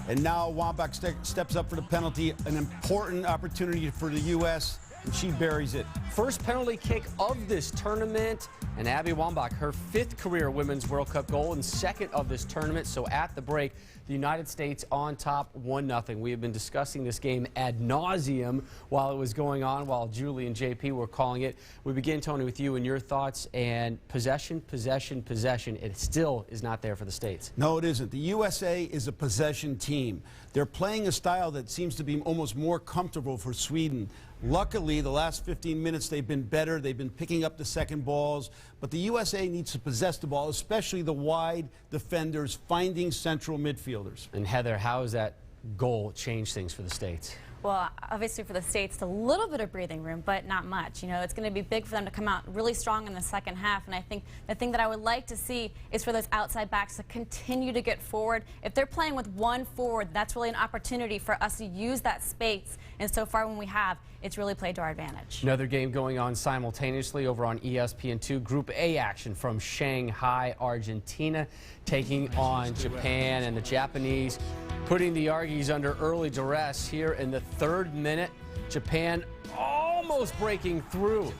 And now Wambach steps up for the penalty. An important opportunity for the U.S. and she buries it. First penalty kick of this tournament, and Abby Wambach, her 5th career Women's World Cup goal and 2nd of this tournament. So at the break, the United States on top 1-0. We have been discussing this game ad nauseum while it was going on, while Julie and JP were calling it. We begin, Tony, with you and your thoughts. And possession, possession, possession. It still is not there for the States. No, it isn't. The USA is a possession team. They're playing a style that seems to be almost more comfortable for Sweden. Luckily, the last 15 minutes, they've been better. They've been picking up the second balls. But the USA needs to possess the ball, especially the wide defenders finding central midfielders. And Heather, how has that goal changed things for the States? Well, obviously for the States, a little bit of breathing room, but not much. You know, it's going to be big for them to come out really strong in the second half. And I think the thing that I would like to see is for those outside backs to continue to get forward. If they're playing with one forward, that's really an opportunity for us to use that space. And so far when we have, it's really played to our advantage. Another game going on simultaneously over on ESPN2. Group A action from Shanghai, Argentina, taking on Japan, and the Japanese putting the Argies under early duress here in the 3rd minute. Japan almost breaking through.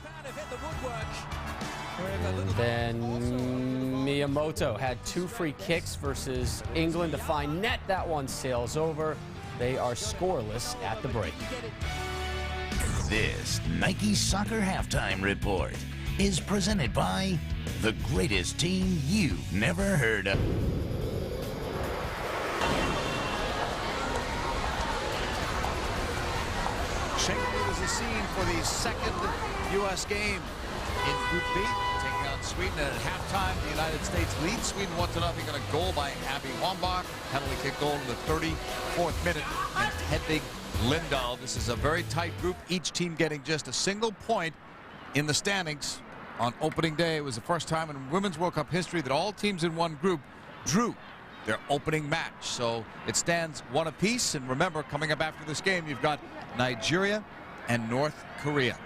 And then Miyamoto had 2 free kicks versus England to find net. That one sails over. They are scoreless at the break. This Nike Soccer Halftime Report is presented by the greatest team you've never heard of. Chengdu is the scene for the 2nd U.S. game in Group B, taking on Sweden. And at halftime, the United States leads Sweden 1-0 on a goal by Abby Wambach. Penalty kick goal in the 34th minute. And Hedvig Lindahl. This is a very tight group, each team getting just a single point in the standings. On opening day, it was the first time in Women's World Cup history that all teams in one group drew their opening match. So it stands 1 apiece. And remember, coming up after this game, you've got Nigeria and North Korea.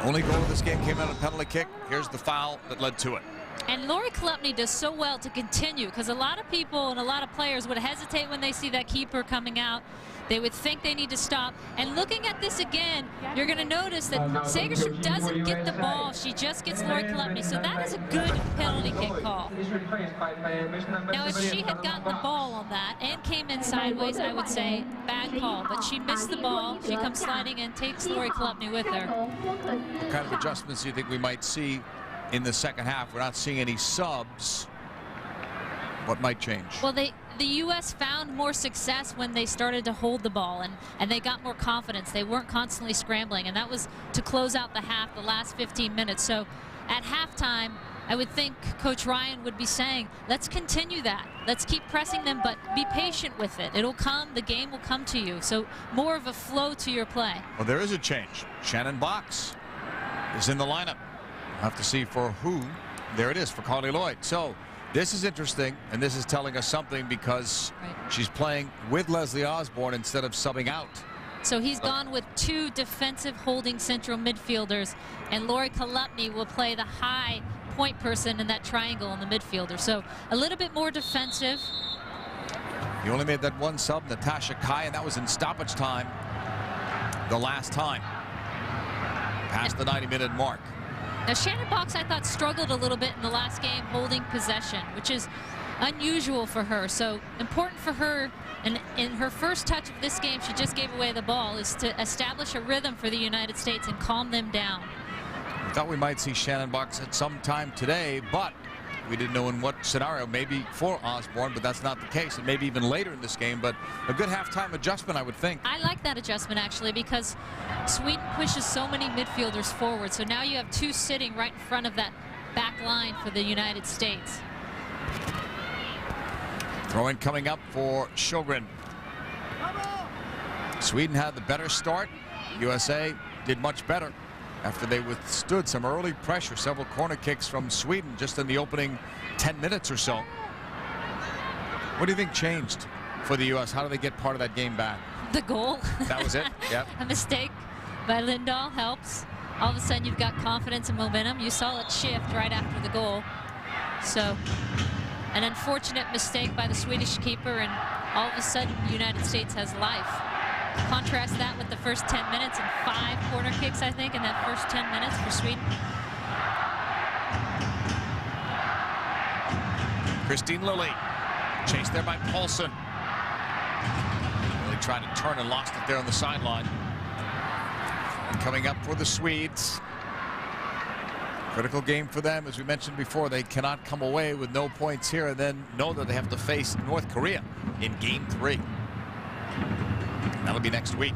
Only goal of this game came out of a penalty kick. Here's the foul that led to it. And Lori Klupny does so well to continue, because a lot of people and a lot of players would hesitate when they see that keeper coming out. They would think they need to stop. And looking at this again, you're going to notice that Segerstrom doesn't get the ball. She just gets Lori Klupny. So that is a good penalty kick call. Now, if she had gotten the ball on that and came in sideways, I would say bad call. But she missed the ball. She comes sliding in, takes Lori Klupny with her. What kind of adjustments do you think we might see in the second half? We're not seeing any subs. What might change? Well, the U.S. found more success when they started to hold the ball, and they got more confidence. They weren't constantly scrambling, and that was to close out the half, the last 15 minutes. So at halftime, I would think Coach Ryan would be saying, let's continue that. Let's keep pressing them, but be patient with it. It'll come. The game will come to you. So more of a flow to your play. Well, there is a change. Shannon Box is in the lineup. We'll have to see for who. There it is for Carly Lloyd. So this is interesting, and this is telling us something, because she's playing with Leslie Osborne instead of subbing out. So he's gone with 2 defensive holding central midfielders, and Lori Klupny will play the high point person in that triangle in the midfielder. So a little bit more defensive. He only made that 1 sub, Natasha Kai, and that was in stoppage time the last time, past the 90-minute mark. Now, Shannon Box, I thought, struggled a little bit in the last game holding possession, which is unusual for her. So important for her, and in her first touch of this game, she just gave away the ball, is to establish a rhythm for the United States and calm them down. We thought we might see Shannon Box at some time today, but we didn't know in what scenario. Maybe for Osborne, but that's not the case, and maybe even later in this game. But a good halftime adjustment, I would think. I like that adjustment, actually, because Sweden pushes so many midfielders forward. So now you have 2 sitting right in front of that back line for the United States. Throw-in coming up for Sjogren. Sweden had the better start. USA did much better after they withstood some early pressure, several corner kicks from Sweden just in the opening 10 minutes or so. What do you think changed for the U.S.? How do they get part of that game back? The goal. That was it? Yep. A mistake by Lindahl helps. All of a sudden, you've got confidence and momentum. You saw it shift right after the goal. So an unfortunate mistake by the Swedish keeper, and all of a sudden, the United States has life. Contrast that with the first 10 minutes and 5 corner kicks, I think, in that first 10 minutes for Sweden. Christine Lilly, chased there by Paulson. Really trying to turn and lost it there on the sideline. And coming up for the Swedes. Critical game for them, as we mentioned before. They cannot come away with no points here and then know that they have to face North Korea in Game 3. That'll be next week.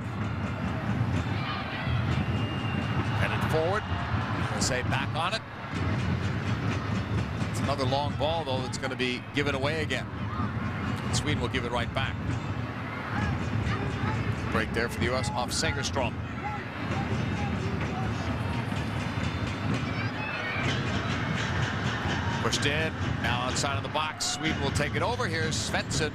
Headed forward. USA back on it. It's another long ball, though, that's going to be given away again. And Sweden will give it right back. Break there for the U.S. off Segerstrom. Pushed in. Now outside of the box. Sweden will take it over. Here's Svensson.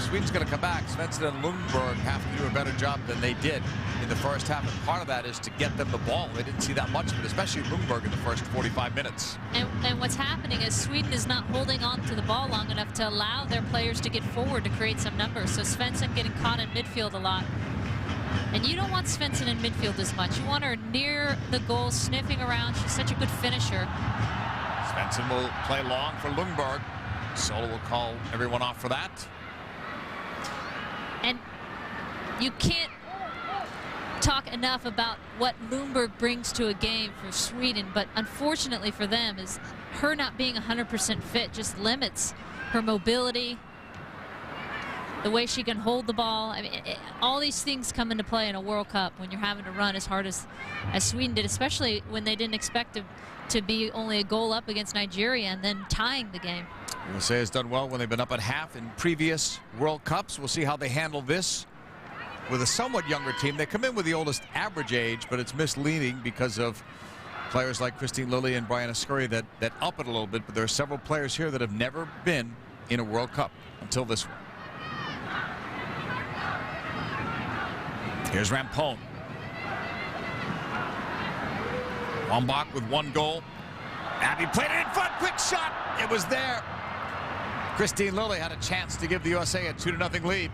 Sweden's going to come back. Svensson and Lundberg have to do a better job than they did in the first half. And part of that is to get them the ball. They didn't see that much of it, especially Lundberg in the first 45 minutes. And what's happening is Sweden is not holding on to the ball long enough to allow their players to get forward to create some numbers. So Svensson getting caught in midfield a lot. And you don't want Svensson in midfield as much. You want her near the goal, sniffing around. She's such a good finisher. Svensson will play long for Lundberg. Solo will call everyone off for that. And you can't talk enough about what Lundberg brings to a game for Sweden, but unfortunately for them is her not being 100% fit just limits her mobility, the way she can hold the ball. I mean, all these things come into play in a World Cup when you're having to run as hard as Sweden did, especially when they didn't expect to be only a goal up against Nigeria and then tying the game. USA has done well when they've been up at half in previous World Cups. We'll see how they handle this with a somewhat younger team. They come in with the oldest average age, but it's misleading because of players like Christine Lilly and Brianna Scurry that up it a little bit. But there are several players here that have never been in a World Cup until this one. Here's Rampone. Wambach with one goal. Abby played it in front. Quick shot. It was there. Christine Lilly had a chance to give the USA a 2-0 lead.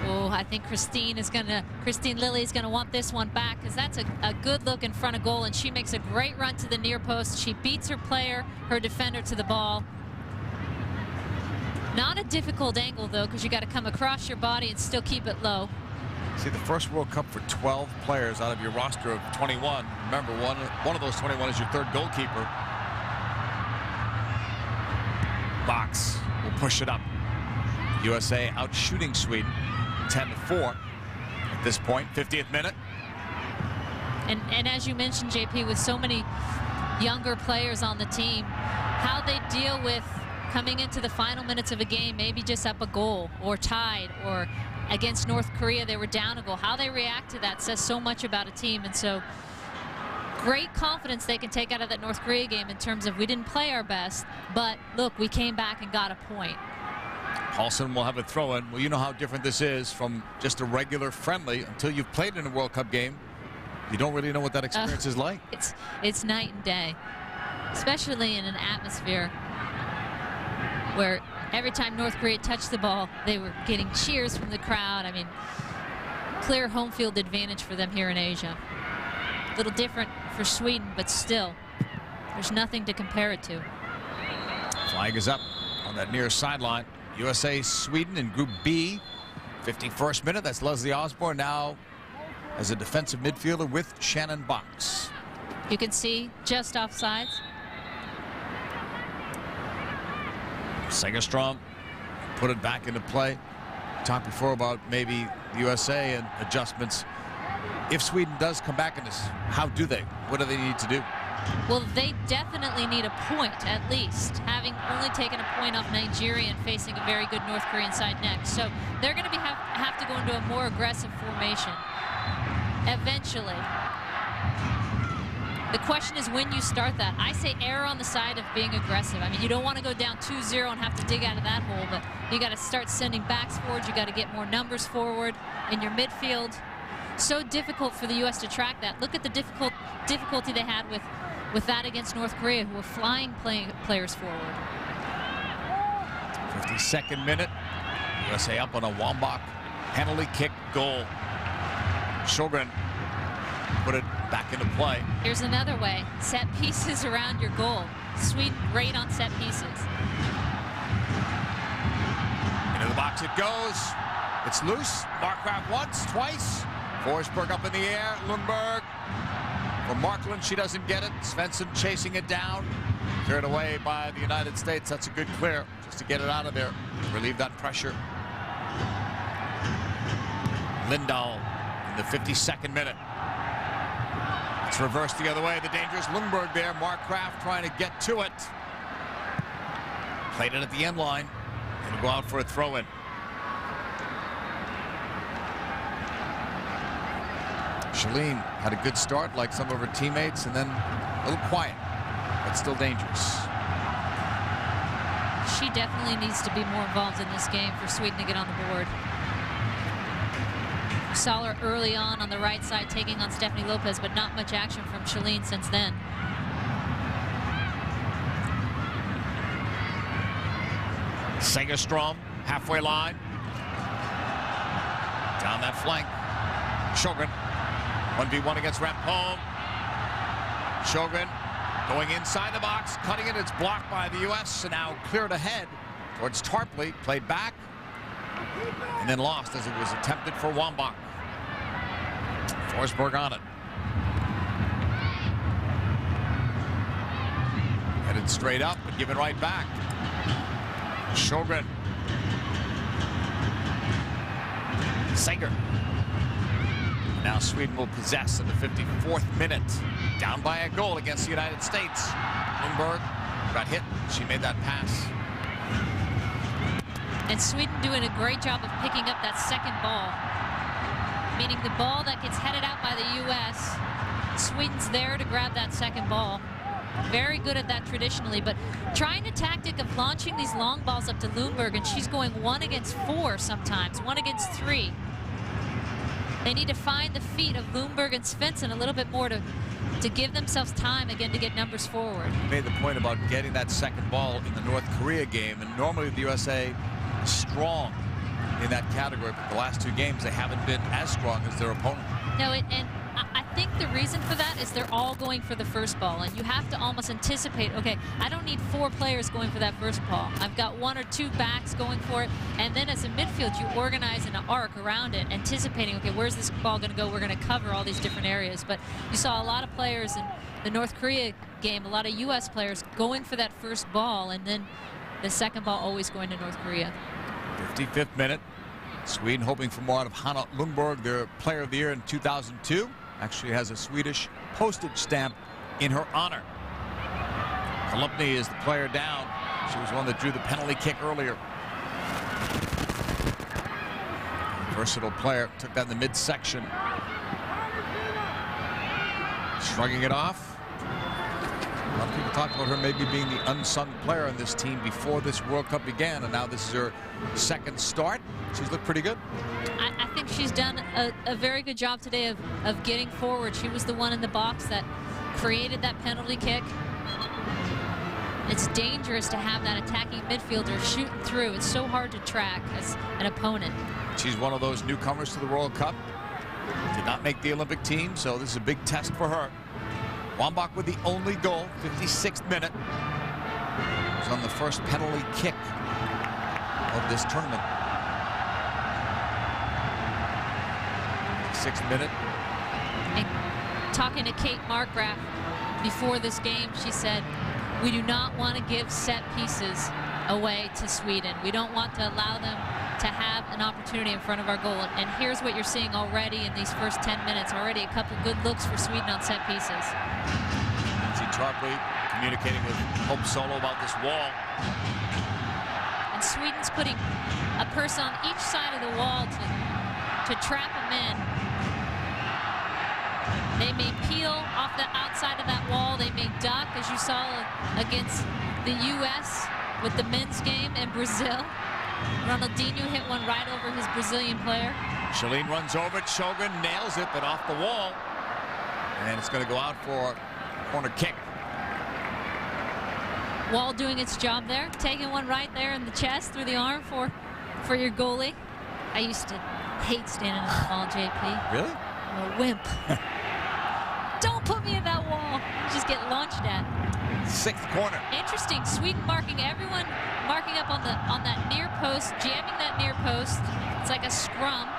Oh, I think Christine Lilly is gonna want this one back, because that's a good look in front of goal, and she makes a great run to the near post. She beats her player, her defender, to the ball. Not a difficult angle though, because you got to come across your body and still keep it low. See, the first World Cup for 12 players out of your roster of 21. Remember, one of those 21 is your third goalkeeper. Box will push it up. USA out shooting Sweden 10-4 at this point. 50th minute. And as you mentioned, JP, with so many younger players on the team, how they deal with coming into the final minutes of a game, maybe just up a goal or tied, or against North Korea they were down a goal. How they react to that says so much about a team. And so great confidence they can take out of that North Korea game in terms of, we didn't play our best, but look, we came back and got a point. Paulson will have a throw in. Well, you know how different this is from just a regular friendly. Until you've played in a World Cup game, you don't really know what that experience is like. It's night and day, especially in an atmosphere where every time North Korea touched the ball, they were getting cheers from the crowd. I mean, clear home field advantage for them here in Asia. A little different for Sweden, but still, there's nothing to compare it to. Flag is up on that near sideline. USA Sweden in Group B. 51st minute. That's Leslie Osborne now as a defensive midfielder with Shannon Box. You can see just offsides. Segerstrom put it back into play. Talked before about maybe the USA and adjustments. If Sweden does come back in this, how do they? What do they need to do? Well, they definitely need a point at least, having only taken a point off Nigeria and facing a very good North Korean side next. So they're going to have to go into a more aggressive formation eventually. The question is when you start that. I say err on the side of being aggressive. I mean, you don't want to go down 2-0 and have to dig out of that hole, but you got to start sending backs forward. You got to get more numbers forward in your midfield. So difficult for the U.S. to track that. Look at the difficulty they had with that against North Korea, who were flying players forward. 52nd minute. USA up on a Wambach penalty kick goal. Sjogren put it back into play. Here's another way. Set pieces around your goal. Sweden great on set pieces. Into the box it goes. It's loose. Markgraf once, twice. Forsberg up in the air. Lundberg. For Markland, she doesn't get it. Svensson chasing it down. Cleared away by the United States. That's a good clear just to get it out of there. Relieve that pressure. Lindahl in the 52nd minute. It's reversed the other way. The dangerous Lundberg there. Markgraf trying to get to it. Played it at the end line. It'll go out for a throw-in. Shalene had a good start like some of her teammates, and then a little quiet, but still dangerous. She definitely needs to be more involved in this game for Sweden to get on the board. We saw her early on the right side taking on Stephanie Lopez, but not much action from Shalene since then. Segerstrom, halfway line. Down that flank. Sjogren, 1v1 against Rampone. Sjogren going inside the box, cutting it. It's blocked by the U.S. and now cleared ahead towards Tarpley. Played back and then lost as it was attempted for Wambach. Forsberg on it. Headed straight up and given right back. Sjogren. Sager. Now Sweden will possess in the 54th minute. Down by a goal against the United States. Lundberg got hit. She made that pass. And Sweden doing a great job of picking up that second ball. Meaning the ball that gets headed out by the U.S., Sweden's there to grab that second ball. Very good at that traditionally, but trying a tactic of launching these long balls up to Lundberg, and she's going 1 against 4 sometimes, 1 against 3. They need to find the feet of Lundberg and Svensson a little bit more to give themselves time again to get numbers forward. You made the point about getting that second ball in the North Korea game, and normally the USA is strong in that category, but the last 2 games they haven't been as strong as their opponent. No, and I think the reason for that is they're all going for the first ball, and you have to almost anticipate, okay, I don't need 4 players going for that first ball. I've got 1 or 2 backs going for it, and then as a midfield, you organize an arc around it, anticipating, okay, where's this ball going to go? We're going to cover all these different areas. But you saw a lot of players in the North Korea game, a lot of U.S. players going for that first ball, and then the second ball always going to North Korea. 55th minute. Sweden hoping for more out of Hanna Lundberg, their player of the year in 2002. Actually has a Swedish postage stamp in her honor. Kalupny is the player down. She was one that drew the penalty kick earlier. Versatile player, took that in the midsection. Shrugging it off. A lot of people talked about her maybe being the unsung player on this team before this World Cup began, and now this is her second start. She's looked pretty good. I think she's done a very good job today of getting forward. She was the one in the box that created that penalty kick. It's dangerous to have that attacking midfielder shooting through. It's so hard to track as an opponent. She's one of those newcomers to the World Cup. Did not make the Olympic team, so this is a big test for her. Wambach with the only goal, 56th minute. It was on the first penalty kick of this tournament. 56th minute. And talking to Kate Markgraf before this game, she said, we do not want to give set pieces away to Sweden. We don't want to allow them to have an opportunity in front of our goal. And here's what you're seeing already in these first 10 minutes. Already a couple good looks for Sweden on set pieces. Lindsay Tarpley communicating with Hope Solo about this wall. And Sweden's putting a person on each side of the wall to trap them in. They may peel off the outside of that wall. They may duck, as you saw against the U.S. with the men's game in Brazil. Ronaldinho hit one right over his Brazilian player. Shalene runs over it. Sjogren nails it, but off the wall. And it's going to go out for a corner kick. Wall doing its job there, taking one right there in the chest through the arm for your goalie. I used to hate standing in the wall, JP. Really? I'm a wimp. Don't put me in that wall. Just get launched at. 6th corner. Interesting. Sweden marking everyone, marking up on that near post, jamming that near post. It's like a scrum.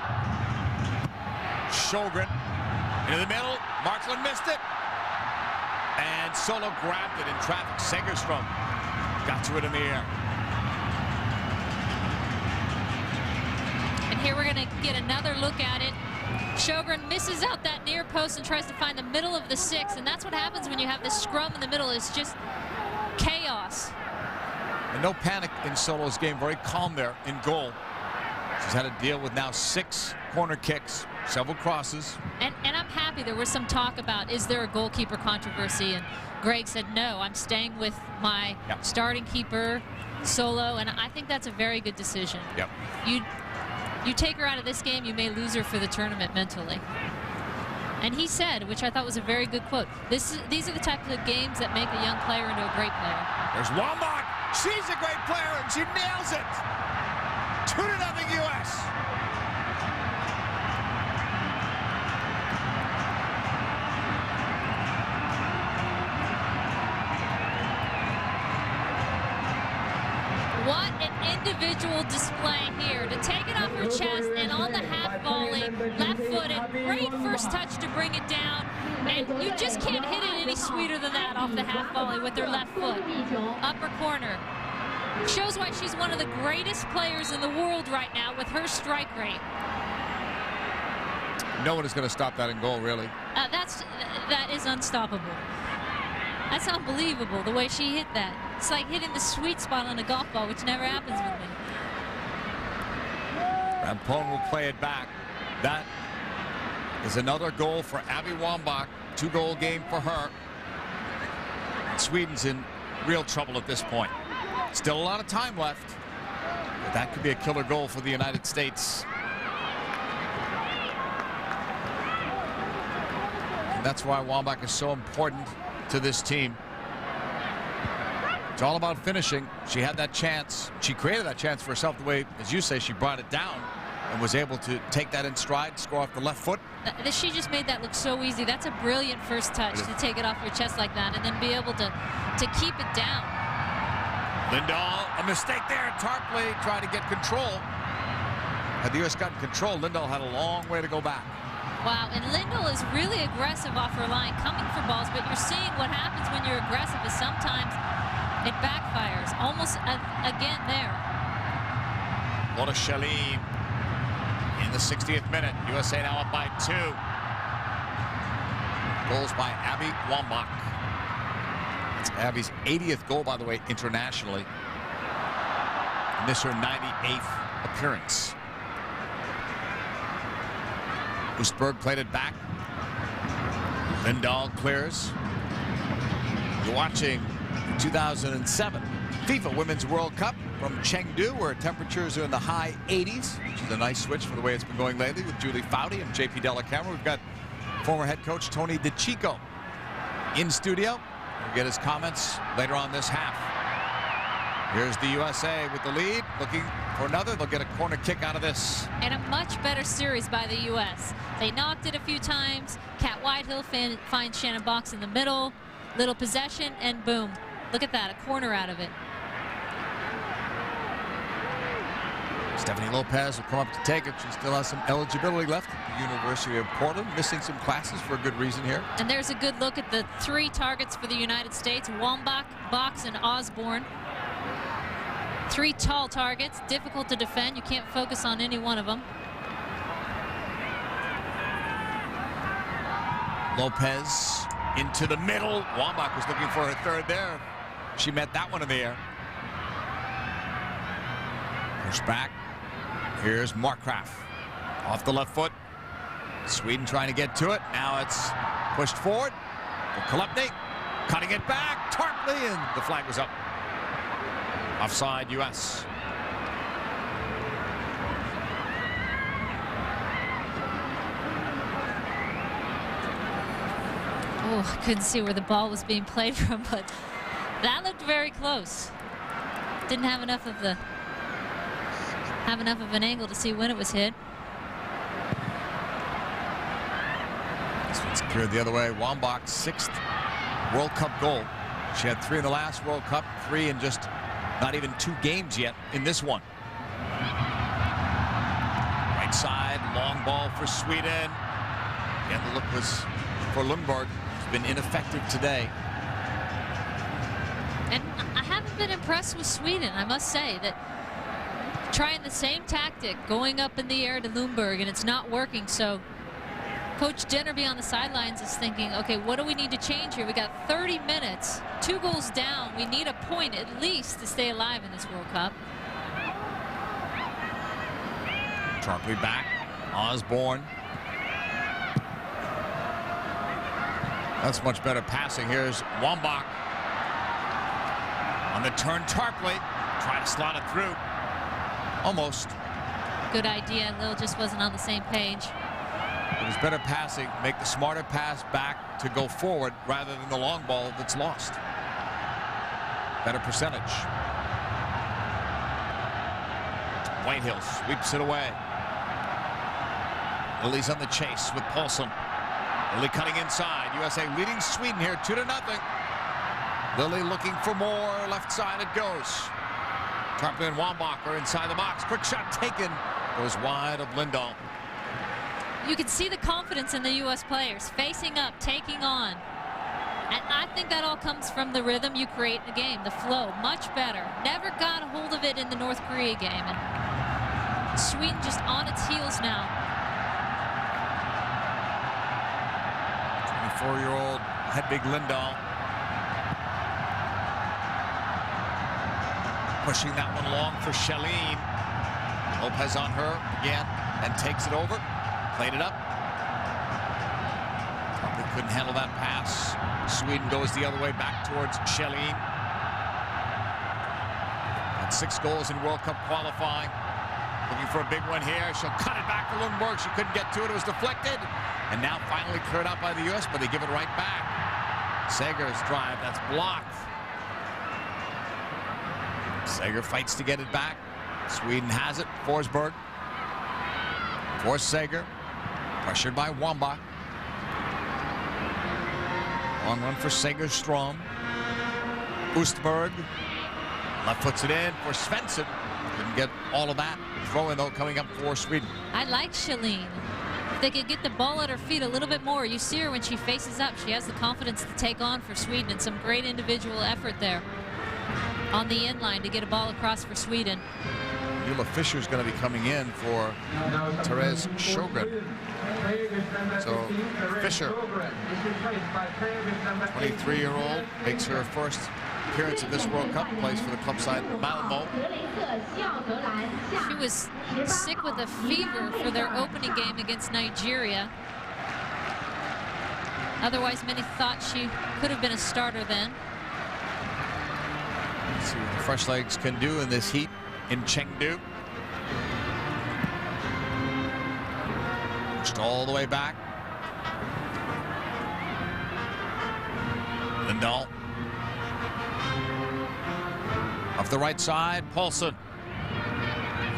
Sjogren into the middle. Markland missed it. And Solo grabbed it in traffic. Segerstrom got to it in the air. And here we're going to get another look at it. Sjogren misses out that near post and tries to find the middle of the 6, and that's what happens when you have this scrum in the middle. It's just chaos. And no panic in Solo's game. Very calm there in goal. She's had to deal with now 6 corner kicks. several crosses. And I'm happy. There was some talk about, is there a goalkeeper controversy? And Greg said, no, I'm staying with my starting keeper, Solo, and I think that's a very good decision. Yep. You take her out of this game, you may lose her for the tournament mentally. And he said, which I thought was a very good quote, these are the types of games that make a young player into a great player. There's Wambach. She's a great player, and she nails it. 2-0 U.S. What an individual display here to take it off her chest and on the half volley, left-footed, great first touch to bring it down, and you just can't hit it any sweeter than that off the half volley with her left foot. Upper corner. Shows why she's one of the greatest players in the world right now with her strike rate. No one is going to stop that in goal, really. That is unstoppable. That's unbelievable, the way she hit that. It's like hitting the sweet spot on a golf ball, which never happens with me. Rampone will play it back. That is another goal for Abby Wambach. 2-goal game for her. Sweden's in real trouble at this point. Still a lot of time left, but that could be a killer goal for the United States. And that's why Wambach is so important to this team. It's all about finishing. She had that chance. She created that chance for herself the way, as you say, she brought it down and was able to take that in stride, score off the left foot. She just made that look so easy. That's a brilliant first touch to take it off your chest like that and then be able to keep it down. Lindahl, a mistake there. Tarpley trying to get control. Had the U.S. gotten control, Lindahl had a long way to go back. Wow, and Lindahl is really aggressive off her line, coming for balls, but you're seeing what happens when you're aggressive is sometimes it backfires. Almost again there. Lotta Shalim in the 60th minute. USA now up by 2. Goals by Abby Wambach. It's Abby's 80th goal, by the way, internationally. And this her 98th appearance. Oostberg played it back. Lindahl clears. You're watching 2007 FIFA Women's World Cup from Chengdu, where temperatures are in the high 80s, which is a nice switch for the way it's been going lately with Julie Foudy and JP Dellacamera. We've got former head coach Tony DeCicco in studio. We'll get his comments later on this half. Here's the USA with the lead, looking for another. They'll get a corner kick out of this. And a much better series by the U.S. They knocked it a few times. Kat Whitehill finds Shannon Box in the middle. Little possession, and boom. Look at that, a corner out of it. Stephanie Lopez will come up to take it. She still has some eligibility left at the University of Portland, missing some classes for a good reason here. And there's a good look at the 3 targets for the United States: Wambach, Box, and Osborne. 3 tall targets, difficult to defend. You can't focus on any one of them. Lopez into the middle. Wambach was looking for her third there. She met that one in the air. Push back. Here's Markgraf off the left foot. Sweden trying to get to it. Now it's pushed forward. Kolupny cutting it back. Tarpley, and the flag was up. Offside, U.S. Oh, I couldn't see where the ball was being played from, but that looked very close. Didn't have enough of an angle to see when it was hit. This one's cleared the other way. Wambach's 6th World Cup goal. She had 3 in the last World Cup, 3 in just not even 2 games yet in this one. Right side, long ball for Sweden. Again, the look was for Lundberg. He's been ineffective today. And I haven't been impressed with Sweden, I must say. That trying the same tactic, going up in the air to Lundberg, and it's not working. So Coach Jennerby on the sidelines is thinking, okay, what do we need to change here? We got 30 minutes, 2 goals down. We need a point at least to stay alive in this World Cup. Tarpley back. Osborne That's much better passing. Here's Wambach on the turn. Tarpley trying to slot it through. Almost. Good idea. Lil just wasn't on the same page. It was better passing. Make the smarter pass back to go forward rather than the long ball that's lost. Better percentage. Whitehill sweeps it away. Lily's on the chase with Paulson. Lily cutting inside. USA leading Sweden here 2-0. Lily looking for more. Left side it goes. Tarpley and Wambach are inside the box. Quick shot taken. Goes wide of Lindahl. You can see the confidence in the U.S. players. Facing up, taking on. And I think that all comes from the rhythm you create in the game. The flow, much better. Never got a hold of it in the North Korea game. And Sweden just on its heels now. 24-year-old Hedvig Lindahl. Pushing that one long for Shelleen. Lopez on her again and takes it over. Played it up. Probably couldn't handle that pass. Sweden goes the other way back towards Shelleen. Had 6 goals in World Cup qualifying. Looking for a big one here. She'll cut it back to Lundberg. She couldn't get to it. It was deflected. And now finally cleared out by the U.S., but they give it right back. Sager's drive, that's blocked. Sager fights to get it back. Sweden has it. Forsberg. For Sager. Pressured by Wambach. Long run for Sager-Strom. Oostberg. Left foots it in for Svensson. Didn't get all of that. Throw in though coming up for Sweden. I like Shelleen. If they could get the ball at her feet a little bit more. You see her when she faces up. She has the confidence to take on for Sweden, and some great individual effort there on the end line to get a ball across for Sweden. Eula Fischer's going to be coming in for Therese Sjogren. So Fischer, 23-year-old, makes her first appearance at this World Cup, plays for the club side Malmo. She was sick with a fever for their opening game against Nigeria. Otherwise, many thought she could have been a starter then. Let's see what the fresh legs can do in this heat in Chengdu. Pushed all the way back. Lindahl. Off the right side, Paulson.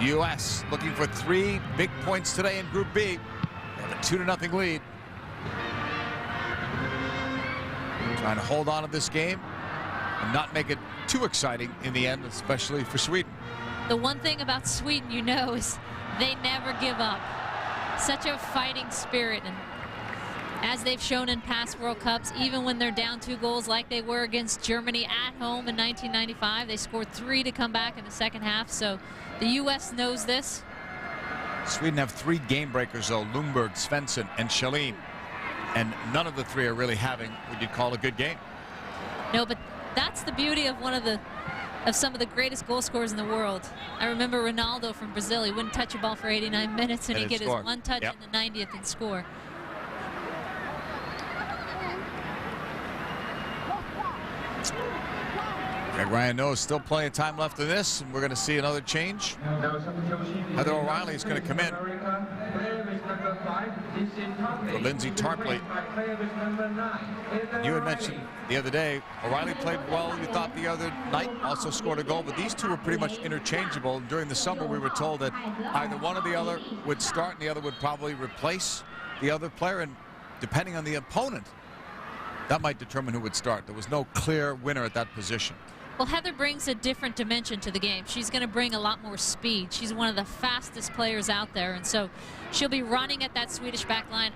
U.S. looking for 3 big points today in Group B. They have a 2-0 lead. Trying to hold on to this game and not make it too exciting in the end, especially for Sweden. The one thing about Sweden, you know, is they never give up. Such a fighting spirit, and as they've shown in past World Cups, even when they're down 2 goals like they were against Germany at home in 1995, they scored 3 to come back in the second half. So the U.S. knows this. Sweden have 3 game breakers though: Lundberg, Svensson, and Shelleen, and none of the 3 are really having what you'd call a good game. No, but that's the beauty of some of the greatest goal scorers in the world. I remember Ronaldo from Brazil. He wouldn't touch a ball for 89 minutes, and he'd get his one touch in the 90th and score. Greg Ryan knows still plenty of time left in this, and we're going to see another change. Heather O'Reilly is going to come in for Lindsay Tarpley. You had mentioned the other day, O'Reilly played well, you thought, the other night, also scored a goal, but these two were pretty much interchangeable. During the summer, we were told that either one or the other would start and the other would probably replace the other player, and depending on the opponent, that might determine who would start. There was no clear winner at that position. Well, Heather brings a different dimension to the game. She's going to bring a lot more speed. She's one of the fastest players out there, and so she'll be running at that Swedish back line.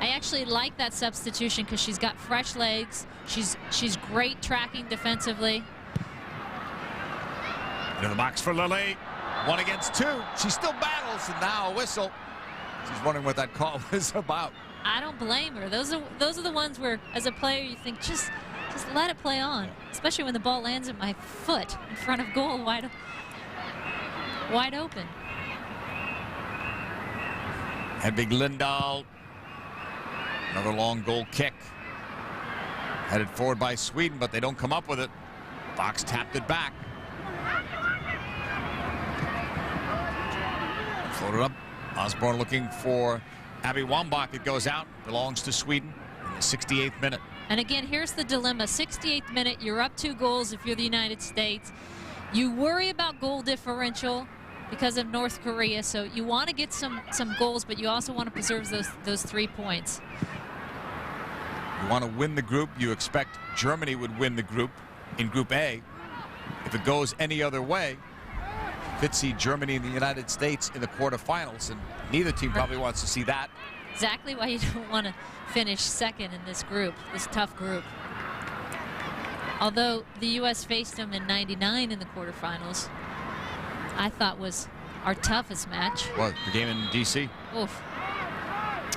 I actually like that substitution because she's got fresh legs. She's great tracking defensively. Into the box for Lily. 1 against 2. She still battles, and now a whistle. She's wondering what that call was about. I don't blame her. Those are the ones where, as a player, you think just let it play on, especially when the ball lands at my foot in front of goal, wide open. Hedvig Lindahl. Another long goal kick. Headed forward by Sweden, but they don't come up with it. Fox tapped it back. Floated up. Osborne looking for Abby Wambach. It goes out. Belongs to Sweden in the 68th minute. And again, here's the dilemma. 68th minute, you're up 2 goals if you're the United States. You worry about goal differential because of North Korea, so you want to get some goals, but you also want to preserve those 3 points. You want to win the group. You expect Germany would win the group in Group A. If it goes any other way, you could see Germany and the United States in the quarterfinals, and neither team probably wants to see that. Exactly why you don't want to finish second in this group, this tough group. Although the U.S. faced them in '99 in the quarterfinals, I thought was our toughest match. What, the game in D.C.? Oof.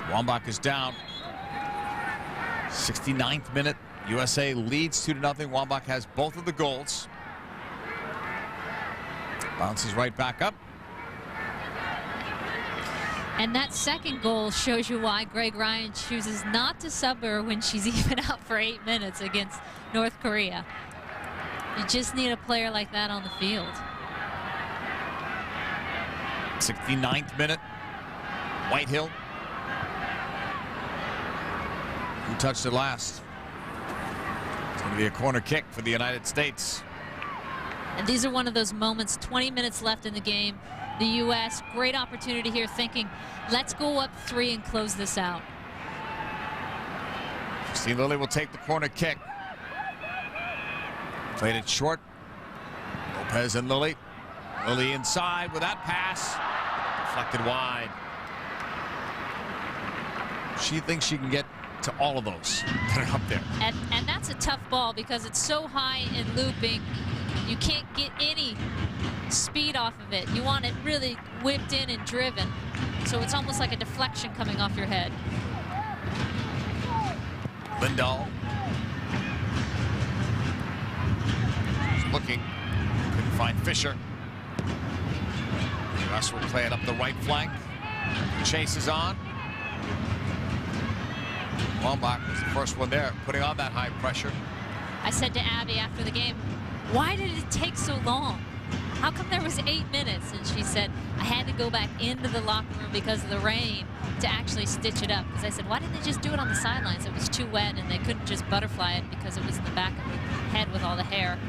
Wambach is down. 69th minute. USA leads 2-0. Wambach has both of the goals. Bounces right back up. And that second goal shows you why Greg Ryan chooses not to sub her when she's even out for 8 minutes against North Korea. You just need a player like that on the field. 69th minute. Whitehill. Who touched it last? It's going to be a corner kick for the United States. And these are one of those moments, 20 minutes left in the game. The U.S., great opportunity here, thinking, let's go up 3 and close this out. Christine Lilly will take the corner kick. Played it short. Lopez and Lilly. Lilly inside with that pass. Deflected wide. She thinks she can get to all of those that are up there. And that's a tough ball because it's so high and looping. You can't get any speed off of it. You want it really whipped in and driven. So it's almost like a deflection coming off your head. Lindahl. She's looking. Couldn't find Fisher. Russ will play it up the right flank. Chase is on. Wambach was the first one there, putting on that high pressure. I said to Abby after the game, why did it take so long? How come there was 8 minutes? And she said, I had to go back into the locker room because of the rain to actually stitch it up. Because I said, why didn't they just do it on the sidelines? It was too wet and they couldn't just butterfly it because it was in the back of the head with all the hair.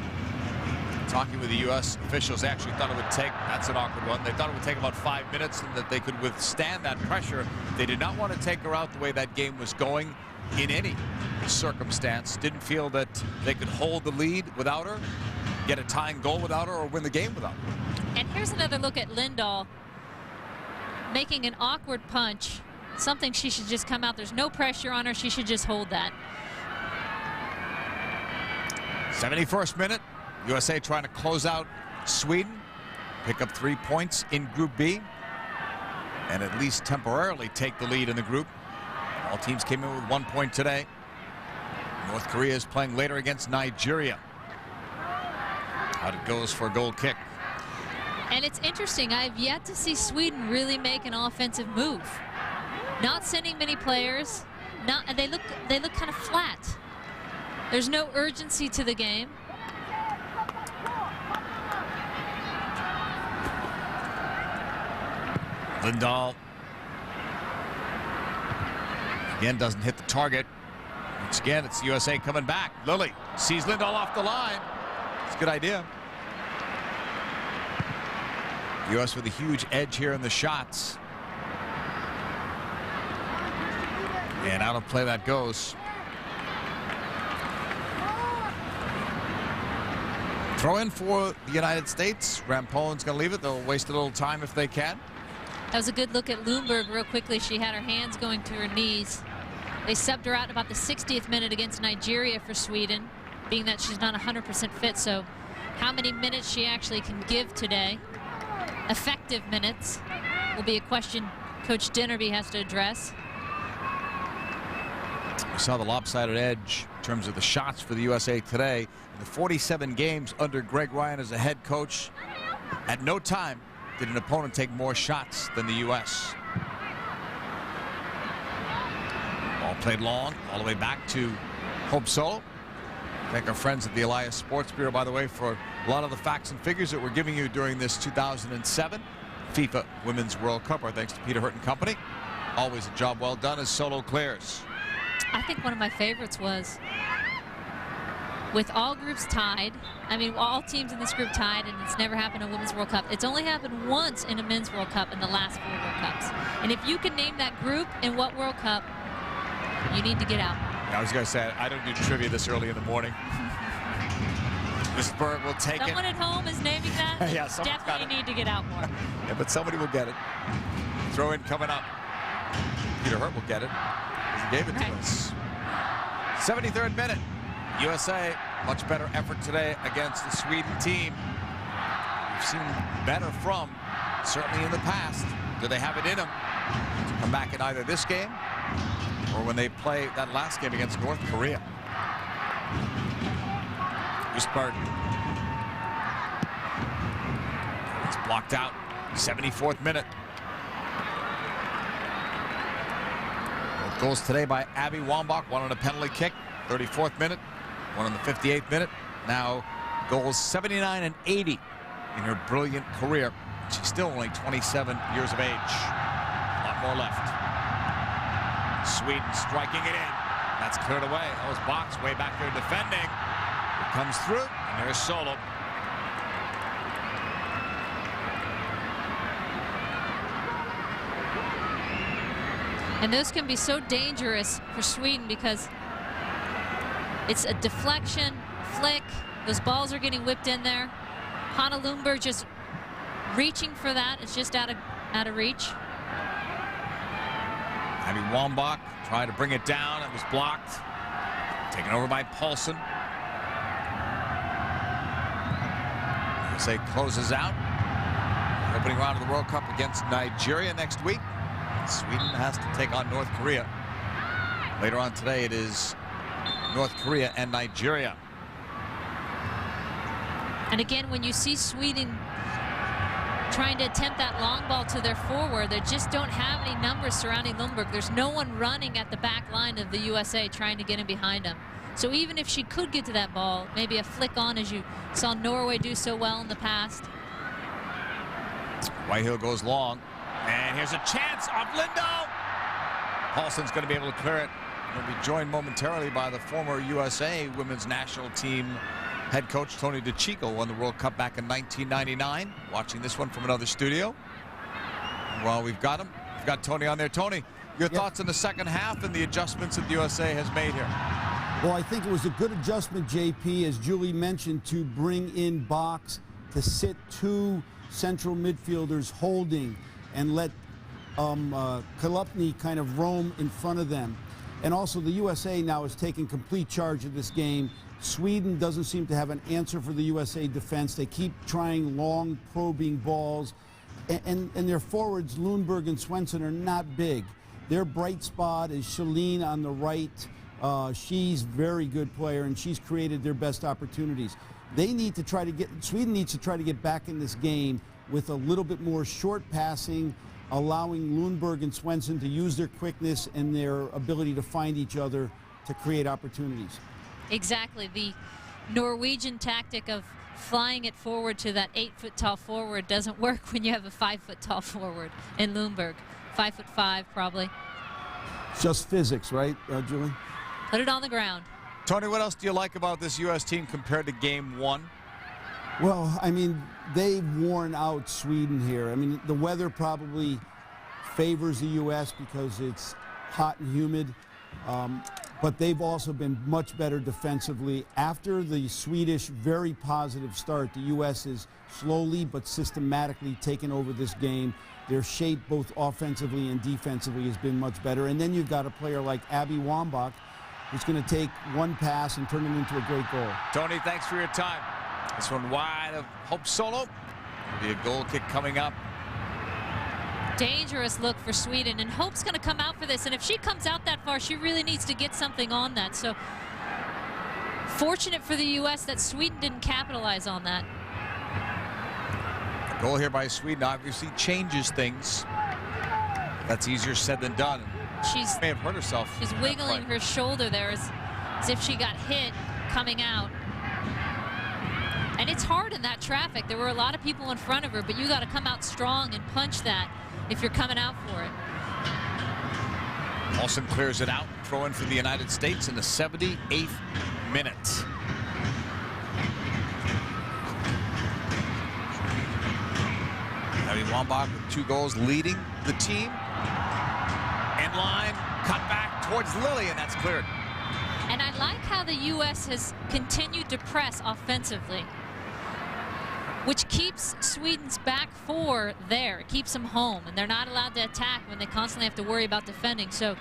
Talking with the U.S. officials, they actually thought it would take, that's an awkward one, they thought it would take about 5 minutes and that they could withstand that pressure. They did not want to take her out the way that game was going in any circumstance. Didn't feel that they could hold the lead without her, get a tying goal without her, or win the game without her. And here's another look at Lindahl making an awkward punch, something she should just come out. There's no pressure on her. She should just hold that. 71st minute. USA trying to close out Sweden, pick up 3 points in Group B, and at least temporarily take the lead in the group. All teams came in with 1 point today. North Korea is playing later against Nigeria. Out it goes for a goal kick. And it's interesting, I've yet to see Sweden really make an offensive move. Not sending many players, they look kind of flat. There's no urgency to the game. Lindahl again doesn't hit the target. Once again, it's USA coming back. Lilly sees Lindahl off the line. It's a good idea. U.S. with a huge edge here in the shots. And out of play that goes. Throw in for the United States. Rampolin's going to leave it. They'll waste a little time if they can. That was a good look at Lundberg real quickly. She had her hands going to her knees. They subbed her out about the 60th minute against Nigeria for Sweden, being that she's not 100% fit. So how many minutes she actually can give today, effective minutes, will be a question Coach Dinnerby has to address. We saw the lopsided edge in terms of the shots for the USA today. In the 47 games under Greg Ryan as a head coach, at no time did an opponent take more shots than the U.S. Ball played long, all the way back to Hope Solo. Thank our friends at the Elias Sports Bureau, by the way, for a lot of the facts and figures that we're giving you during this 2007 FIFA Women's World Cup. Our thanks to Peter Hurt and Company. Always a job well done as Solo clears. I think one of my favorites was with all groups tied. I mean, all teams in this group tied, and it's never happened in a Women's World Cup. It's only happened once in a Men's World Cup in the last 4 World Cups. And if you can name that group in what World Cup, you need to get out. I was going to say, I don't do trivia this early in the morning. Miss Berg will take Someone at home is naming that. Yeah, someone's got Definitely it. need to get out more. Yeah, but somebody will get it. Throw in coming up. Peter Hurt will get it. He gave it to us. 73rd minute. USA, much better effort today against the Sweden team. We've seen better from, certainly in the past. Do they have it in them to come back in either this game or when they play that last game against North Korea? Eastberg. It's blocked out. 74th minute. Both goals today by Abby Wambach. One on a penalty kick. 34th minute. One on the 58th minute. Now goals 79 and 80 in her brilliant career. She's still only 27 years of age. A lot more left. Sweden striking it in. That's cleared away. That was Box way back there defending. It comes through, and there's Solo. And those can be so dangerous for Sweden because it's a deflection, flick. Those balls are getting whipped in there. Hanna Lundberg just reaching for that. It's just out of reach. Abby Wambach tried to bring it down. It was blocked. Taken over by Paulson. USA closes out. The opening round of the World Cup against Nigeria next week. Sweden has to take on North Korea. Later on today, it is North Korea and Nigeria. And again, when you see Sweden trying to attempt that long ball to their forward, they just don't have any numbers surrounding Lundberg. There's no one running at the back line of the USA trying to get in behind him. So even if she could get to that ball, maybe a flick on, as you saw Norway do so well in the past. Whitehill goes long. And here's a chance off Lindo. Paulson's going to be able to clear it. He'll be joined momentarily by the former USA women's national team head coach Tony DeCicco. Won the World Cup back in 1999. Watching this one from another studio. Well, we've got him. We've got Tony on there. Tony, your thoughts on the second half and the adjustments that the USA has made here? Well, I think it was a good adjustment, JP, as Julie mentioned, to bring in Box to sit 2 central midfielders holding and let Kalupny kind of roam in front of them. And also the USA now is taking complete charge of this game. Sweden doesn't seem to have an answer for the USA defense. They keep trying long probing balls. And their forwards, Lundberg and Svensson, are not big. Their bright spot is Shalene on the right. She's a very good player, and she's created their best opportunities. They need to try to get, Sweden needs to try to get back in this game with a little bit more short passing, allowing Lundberg and Svensson to use their quickness and their ability to find each other to create opportunities. Exactly. The Norwegian tactic of flying it forward to that 8-foot-tall forward doesn't work when you have a 5-foot-tall forward in Lundberg. 5'5" probably. Just physics, right, Julie? Put it on the ground. Tony, what else do you like about this U.S. team compared to Game 1? Well, I mean, they've worn out Sweden here. I mean, the weather probably favors the U.S. because it's hot and humid, but they've also been much better defensively. After the Swedish very positive start, the U.S. is slowly but systematically taken over this game. Their shape, both offensively and defensively, has been much better. And then you've got a player like Abby Wambach, who's going to take one pass and turn it into a great goal. Tony, thanks for your time. This one wide of Hope Solo. There'll be a goal kick coming up. Dangerous look for Sweden, and Hope's going to come out for this. And if she comes out that far, she really needs to get something on that. So fortunate for the U.S. that Sweden didn't capitalize on that. A goal here by Sweden obviously changes things. That's easier said than done. She may have hurt herself. She's wiggling her shoulder there as if she got hit. coming out. And it's hard in that traffic. There were a lot of people in front of her, but you got to come out strong and punch that if you're coming out for it. Olsen clears it out. Throw in for the United States in the 78th minute. Abby Wambach with 2 goals leading the team. In line, cut back towards Lily, and that's cleared. And I like how the U.S. has continued to press offensively, which keeps Sweden's back 4 there. It keeps them home, and they're not allowed to attack when they constantly have to worry about defending. So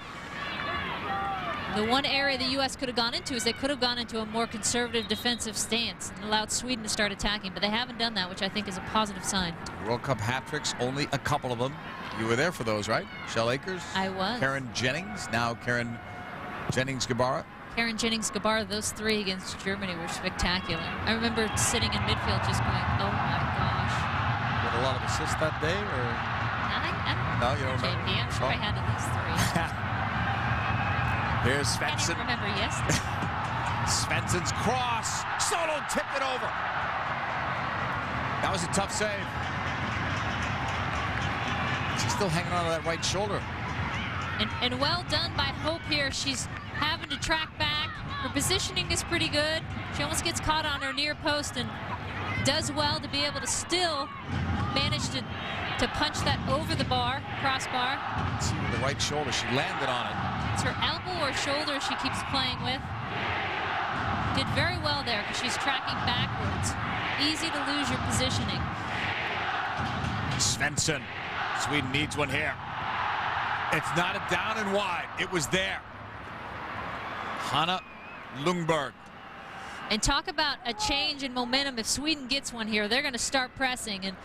the one area the U.S. could have gone into is they could have gone into a more conservative defensive stance and allowed Sweden to start attacking, but they haven't done that, which I think is a positive sign. World Cup hat tricks, only a couple of them. You were there for those, right? Shell Akers? I was. Karen Jennings, now Karen Jennings-Gabara. Karen Jennings-Gabara, those 3 against Germany were spectacular. I remember sitting in midfield just going, oh my gosh. You had a lot of assists that day, or? I don't No, know. you don't remember? JP, I'm sure I had at least 3. Here's I can't Svensson. even remember yesterday. Svensson's cross. Solo tipped it over. That was a tough save. She's still hanging on to that right shoulder. And well done by Hope here. She's having to track back. Her positioning is pretty good. She almost gets caught on her near post and does well to be able to still manage to punch that over the crossbar. Let's see, with the right shoulder, she landed on it. It's her elbow or shoulder she keeps playing with. Did very well there because she's tracking backwards. Easy to lose your positioning. Svensson. Sweden needs one here. It's not a down and wide. It was there. Hanna Lundberg. And talk about a change in momentum. If Sweden gets one here, they're going to start pressing. And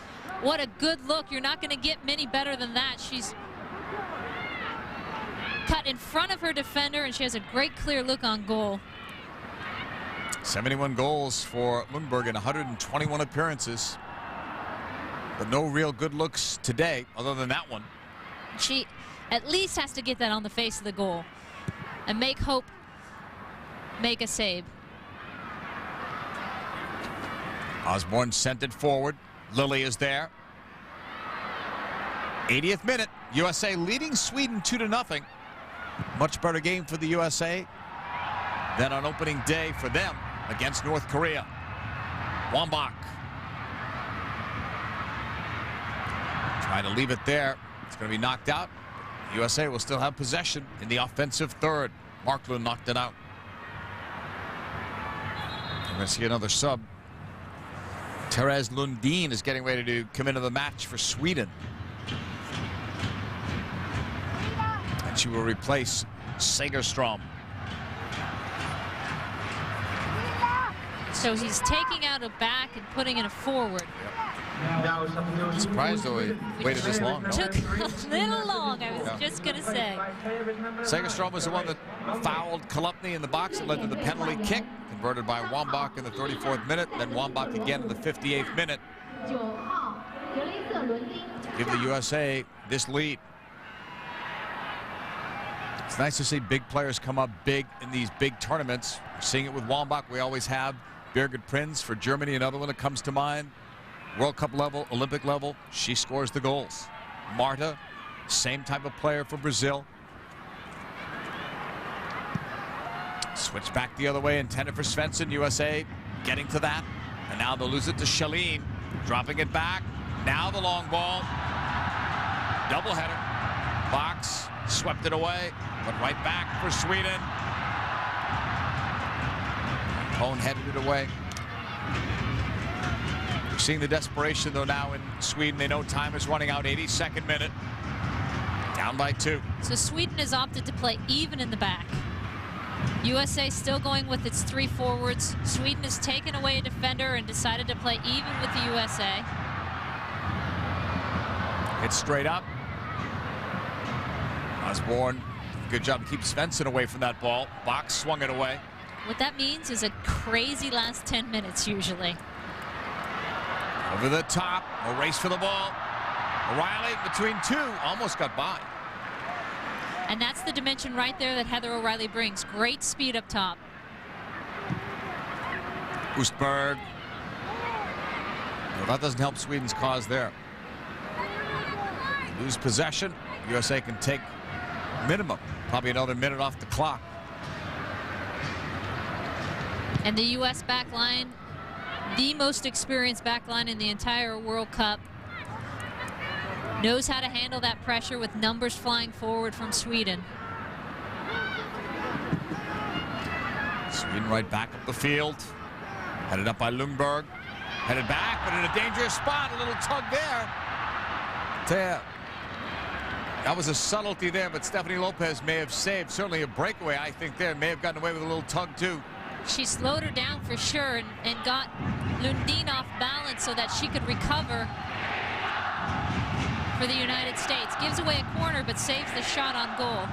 what a good look. You're not going to get many better than that. She's cut in front of her defender, and she has a great clear look on goal. 71 goals for Lundberg in 121 appearances. But no real good looks today, other than that one. She at least has to get that on the face of the goal and make Hope make a save. Osborne sent it forward. Lily is there. 80th minute. USA leading Sweden 2-0. Much better game for the USA than on opening day for them against North Korea. Wambach trying to leave it there. It's going to be knocked out. USA will still have possession in the offensive third. Marklund knocked it out. We're going to see another sub. Therese Lundin is getting ready to come into the match for Sweden. And she will replace Segerstrom. So he's taking out a back and putting in a forward. I'm surprised though he waited this long. No? Took a little long, I was just going to say. Segerstrom was the one that fouled Kolupny in the box that led to the penalty kick, converted by Wambach in the 34th minute, then Wambach again in the 58th minute. Give the USA this lead. It's nice to see big players come up big in these big tournaments. We're seeing it with Wambach. We always have Birgit Prinz for Germany, another one that comes to mind. World Cup level, Olympic level, she scores the goals. Marta, same type of player for Brazil. Switch back the other way, intended for Svensson. USA getting to that. And now they'll lose it to Schelin. Dropping it back. Now the long ball. Doubleheader. Box swept it away. But right back for Sweden. Cone headed it away. We're seeing the desperation though now in Sweden. They know time is running out. 82nd minute. Down by 2. So Sweden has opted to play even in the back. USA still going with its 3 forwards. Sweden has taken away a defender and decided to play even with the USA. It's straight up. Osborne, good job to keep Svensson away from that ball. Box swung it away. What that means is a crazy last 10 minutes usually. Over the top, a race for the ball. O'Reilly between 2, almost got by. And that's the dimension right there that Heather O'Reilly brings. Great speed up top. Oostberg. Well, that doesn't help Sweden's cause there. Lose possession. USA can take minimum, probably another minute off the clock. And the U.S. back line, the most experienced back line in the entire World Cup, knows how to handle that pressure with numbers flying forward from Sweden. Sweden right back up the field. Headed up by Lundberg. Headed back, but in a dangerous spot. A little tug there. That was a subtlety there, but Stephanie Lopez may have saved. Certainly a breakaway, I think, there. May have gotten away with a little tug, too. She slowed her down for sure and got Lundin off balance so that she could recover for the United States. Gives away a corner, but saves the shot on goal.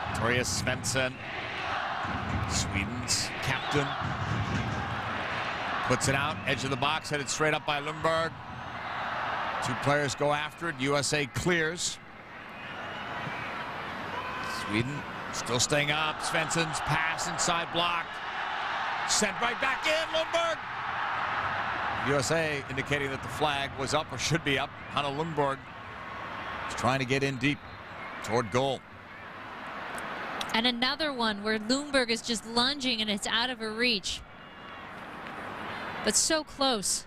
Victoria Svensson, Sweden's captain, puts it out, edge of the box, headed straight up by Lundberg. Two players go after it. USA clears. Sweden still staying up. Svensson's pass inside blocked. Sent right back in. Lundberg. USA indicating that the flag was up or should be up. Hanna Lundberg is trying to get in deep toward goal. And another one where Lundberg is just lunging and it's out of her reach. But so close.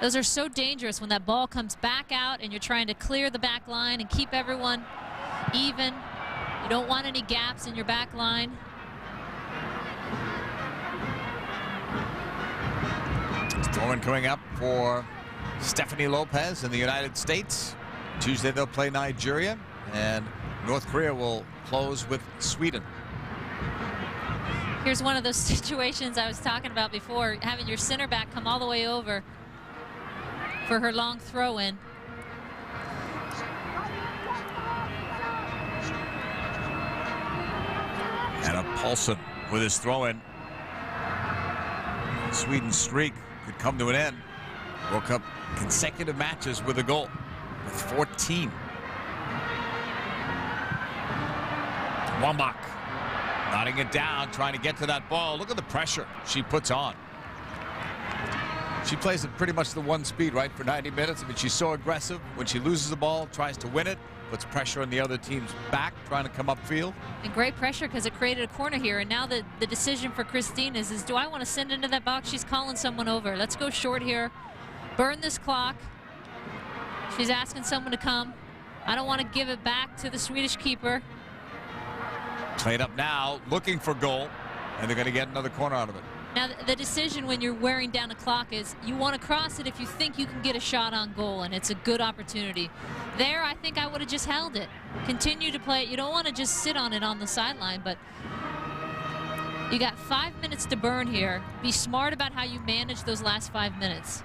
Those are so dangerous when that ball comes back out and you're trying to clear the back line and keep everyone even. You don't want any gaps in your back line. Throw-in coming up for Stephanie Lopez in the United States. Tuesday they'll play Nigeria, and North Korea will close with Sweden. Here's one of those situations I was talking about before, having your center back come all the way over for her long throw-in. Anna Paulson with his throw-in. Sweden's streak could come to an end. World Cup consecutive matches with a goal, with 14. Wambach nodding it down, trying to get to that ball. Look at the pressure she puts on. She plays at pretty much the one speed, right, for 90 minutes. I mean, she's so aggressive. When she loses the ball, tries to win it, puts pressure on the other team's back, trying to come upfield. And great pressure because it created a corner here. And now the decision for Christine is do I want to send into that box? She's calling someone over. Let's go short here. Burn this clock. She's asking someone to come. I don't want to give it back to the Swedish keeper. Played up now, looking for goal, and they're going to get another corner out of it. Now, the decision when you're wearing down a clock is you want to cross it if you think you can get a shot on goal, and it's a good opportunity. There, I think I would have just held it. Continue to play it. You don't want to just sit on it on the sideline, but you got 5 minutes to burn here. Be smart about how you manage those last 5 minutes.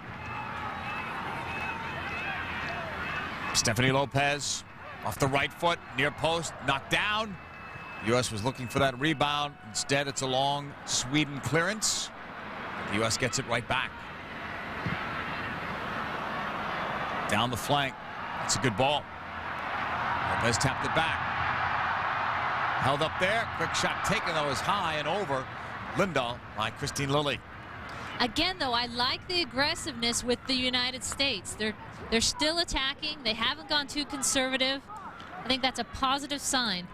Stephanie Lopez off the right foot, near post, knocked down. U.S. was looking for that rebound. Instead, it's a long Sweden clearance. The U.S. gets it right back. Down the flank. That's a good ball. Lopez tapped it back. Held up there. Quick shot taken, though, is high and over. Lindahl by Christine Lilly. Again, though, I like the aggressiveness with the United States. They're still attacking. They haven't gone too conservative. I think that's a positive sign.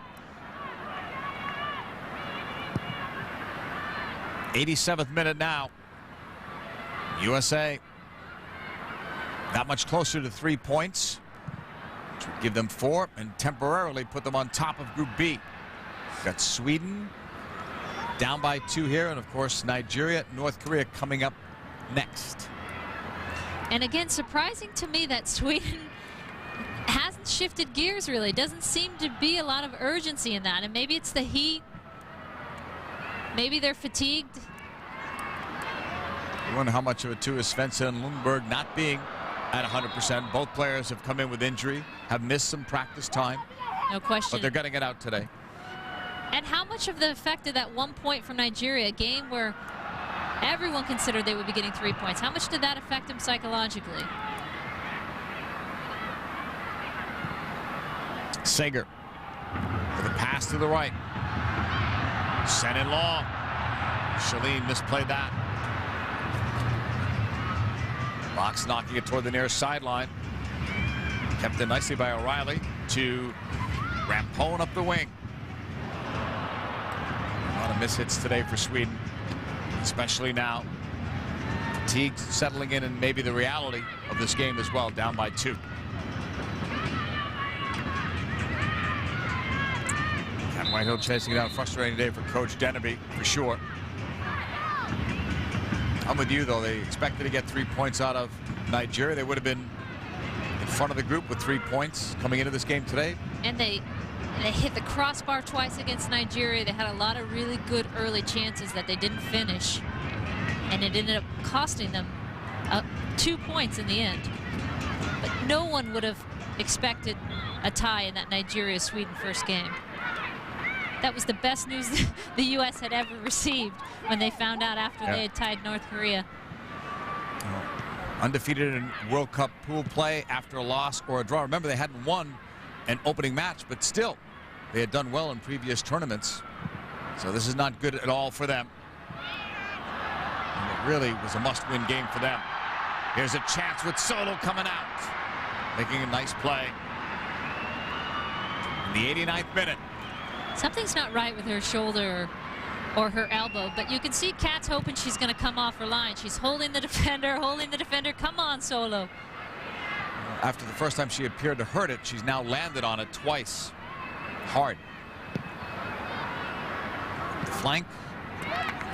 87th minute now. USA that much closer to 3 points, which would give them 4 and temporarily put them on top of Group B. Got Sweden down by 2 here, and of course Nigeria, North Korea coming up next. And again, surprising to me that Sweden hasn't shifted gears really. Doesn't seem to be a lot of urgency in that, and maybe it's the heat. Maybe they're fatigued. I wonder how much of it too is Svensson and Lundberg not being at 100%. Both players have come in with injury, have missed some practice time. No question. But they're going to get out today. And how much of the effect of that 1 point from Nigeria, a game where everyone considered they would be getting 3 points, how much did that affect them psychologically? Sager with a pass to the right. Sent in long. Shalene misplayed that. Box knocking it toward the near sideline. Kept in nicely by O'Reilly to Rampone up the wing. A lot of mishits today for Sweden, especially now. Fatigue settling in and maybe the reality of this game as well, down by 2. Ken Whitehill chasing it out. Frustrating day for Coach Deneby, for sure. I'm with you, though. They expected to get 3 points out of Nigeria. They would have been in front of the group with 3 points coming into this game today. And they hit the crossbar twice against Nigeria. They had a lot of really good early chances that they didn't finish. And it ended up costing them 2 points in the end. But no one would have expected a tie in that Nigeria-Sweden first game. That was the best news the U.S. had ever received when they found out after they had tied North Korea. Undefeated in World Cup pool play after a loss or a draw. Remember, they hadn't won an opening match, but still, they had done well in previous tournaments. So this is not good at all for them. And it really was a must-win game for them. Here's a chance with Solo coming out, making a nice play. In the 89th minute. Something's not right with her shoulder or her elbow, but you can see Kat's hoping she's going to come off her line. She's holding the defender, Come on, Solo. After the first time she appeared to hurt it, she's now landed on it twice. Hard. The flank.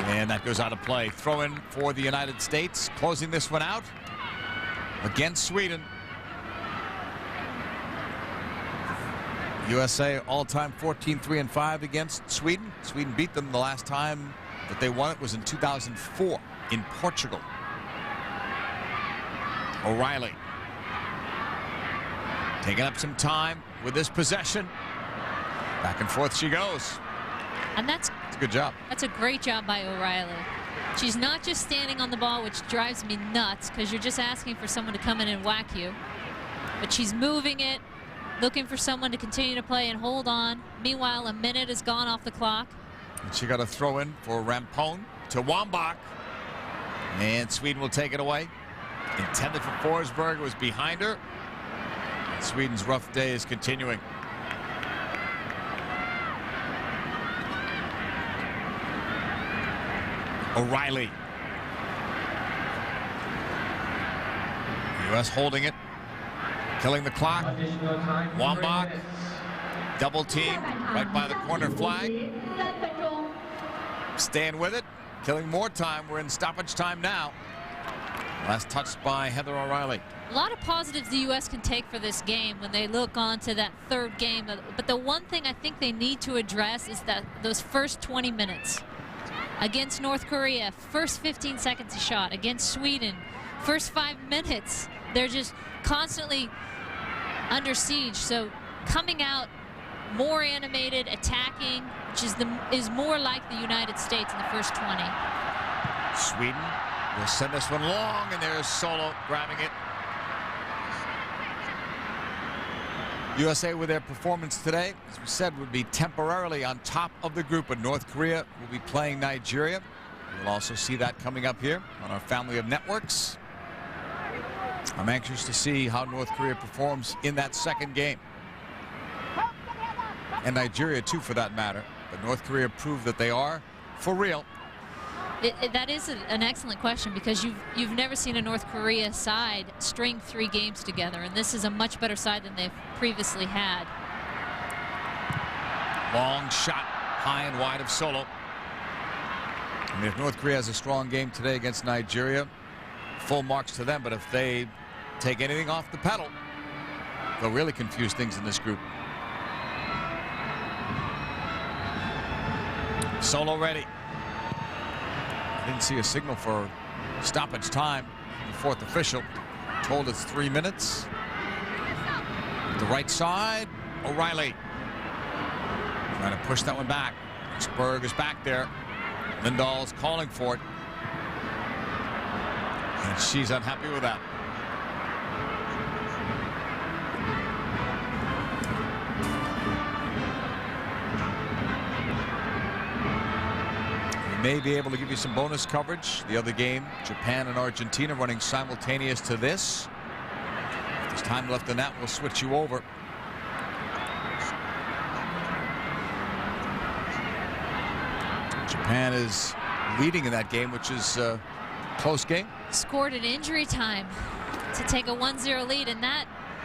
And that goes out of play. Throw in for the United States, closing this one out against Sweden. USA all-time 14-3-5 against Sweden. Sweden beat them the last time that they won it was in 2004 in Portugal. O'Reilly taking up some time with this possession. Back and forth she goes. And that's a good job. That's a great job by O'Reilly. She's not just standing on the ball, which drives me nuts because you're just asking for someone to come in and whack you. But she's moving it, looking for someone to continue to play and hold on. Meanwhile, a minute has gone off the clock. And she got a throw in for Rampone to Wambach. And Sweden will take it away. Intended for Forsberg, was behind her. And Sweden's rough day is continuing. O'Reilly. U.S. holding it. Killing the clock. Wambach. Double team right by the corner flag. Staying with it. Killing more time. We're in stoppage time now. Last touched by Heather O'Reilly. A lot of positives the U.S. can take for this game when they look on to that third game. But the one thing I think they need to address is that those first 20 minutes. Against North Korea, first 15 seconds a shot. Against Sweden, first 5 minutes. They're just constantly under siege. So coming out more animated, attacking, which is more like the United States in the first 20. Sweden will send this one long, and there's Solo grabbing it. USA with their performance today, as we said, would be temporarily on top of the group, but North Korea will be playing Nigeria. We'll also see that coming up here on our family of networks. I'm anxious to see how North Korea performs in that second game. And Nigeria too, for that matter. But North Korea proved that they are for real. That is an excellent question, because you've never seen a North Korea side string 3 games together, and this is a much better side than they've previously had. Long shot high and wide of Solo. I mean, if North Korea has a strong game today against Nigeria, full marks to them, but if they take anything off the pedal, they'll really confuse things in this group. Solo ready. Didn't see a signal for stoppage time. The fourth official told it's 3 minutes. The right side, O'Reilly trying to push that one back. Spurg is back there. Lindahl's calling for it, and she's unhappy with that. may be able to give you some bonus coverage. The other game, Japan and Argentina, running simultaneous to this. If there's time left in that, we'll switch you over. Japan is leading in that game, which is a close game. Scored in injury time to take a 1-0 lead, and that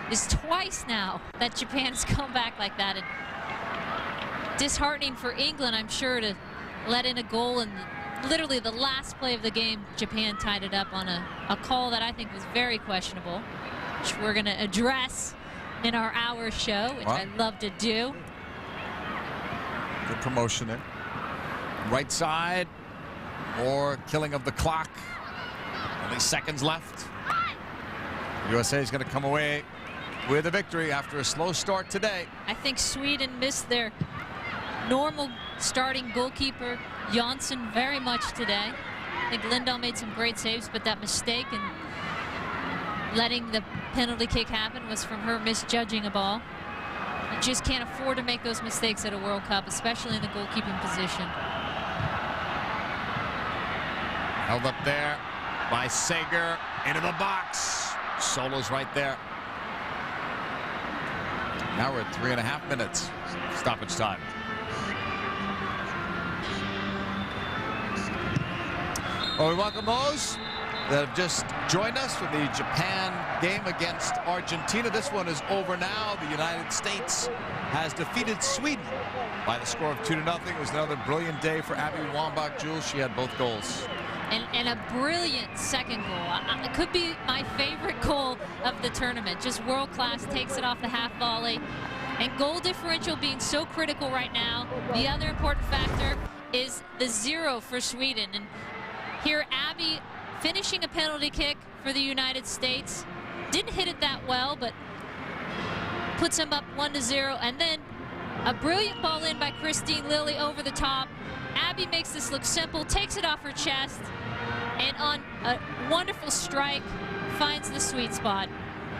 is twice now that Japan's come back like that. And disheartening for England, I'm sure, to let in a goal in literally the last play of the game. Japan tied it up on a call that I think was very questionable, which we're going to address in our hour show, which I love to do. Good promotion there. Right side, more killing of the clock. Only seconds left. USA is going to come away with a victory after a slow start today. I think Sweden missed their normal starting goalkeeper Jansson very much today. I think Lindahl made some great saves, but that mistake and letting the penalty kick happen was from her misjudging a ball. You just can't afford to make those mistakes at a World Cup, especially in the goalkeeping position. Held up there by Sager into the box. Solo's right there. Now we're at 3.5 minutes stoppage time. Well, we welcome those that have just joined us for the Japan game against Argentina. This one is over now. The United States has defeated Sweden by the score of 2-0. It was another brilliant day for Abby Wambach. Jules, she had both goals. And a brilliant second goal. It could be my favorite goal of the tournament. Just world class, takes it off the half volley. And goal differential being so critical right now. The other important factor is the 0 for Sweden. And here Abby finishing a penalty kick for the United States. Didn't hit it that well, but puts them up 1-0. And then a brilliant ball in by Christine Lilly over the top. Abby makes this look simple, takes it off her chest, and on a wonderful strike, finds the sweet spot.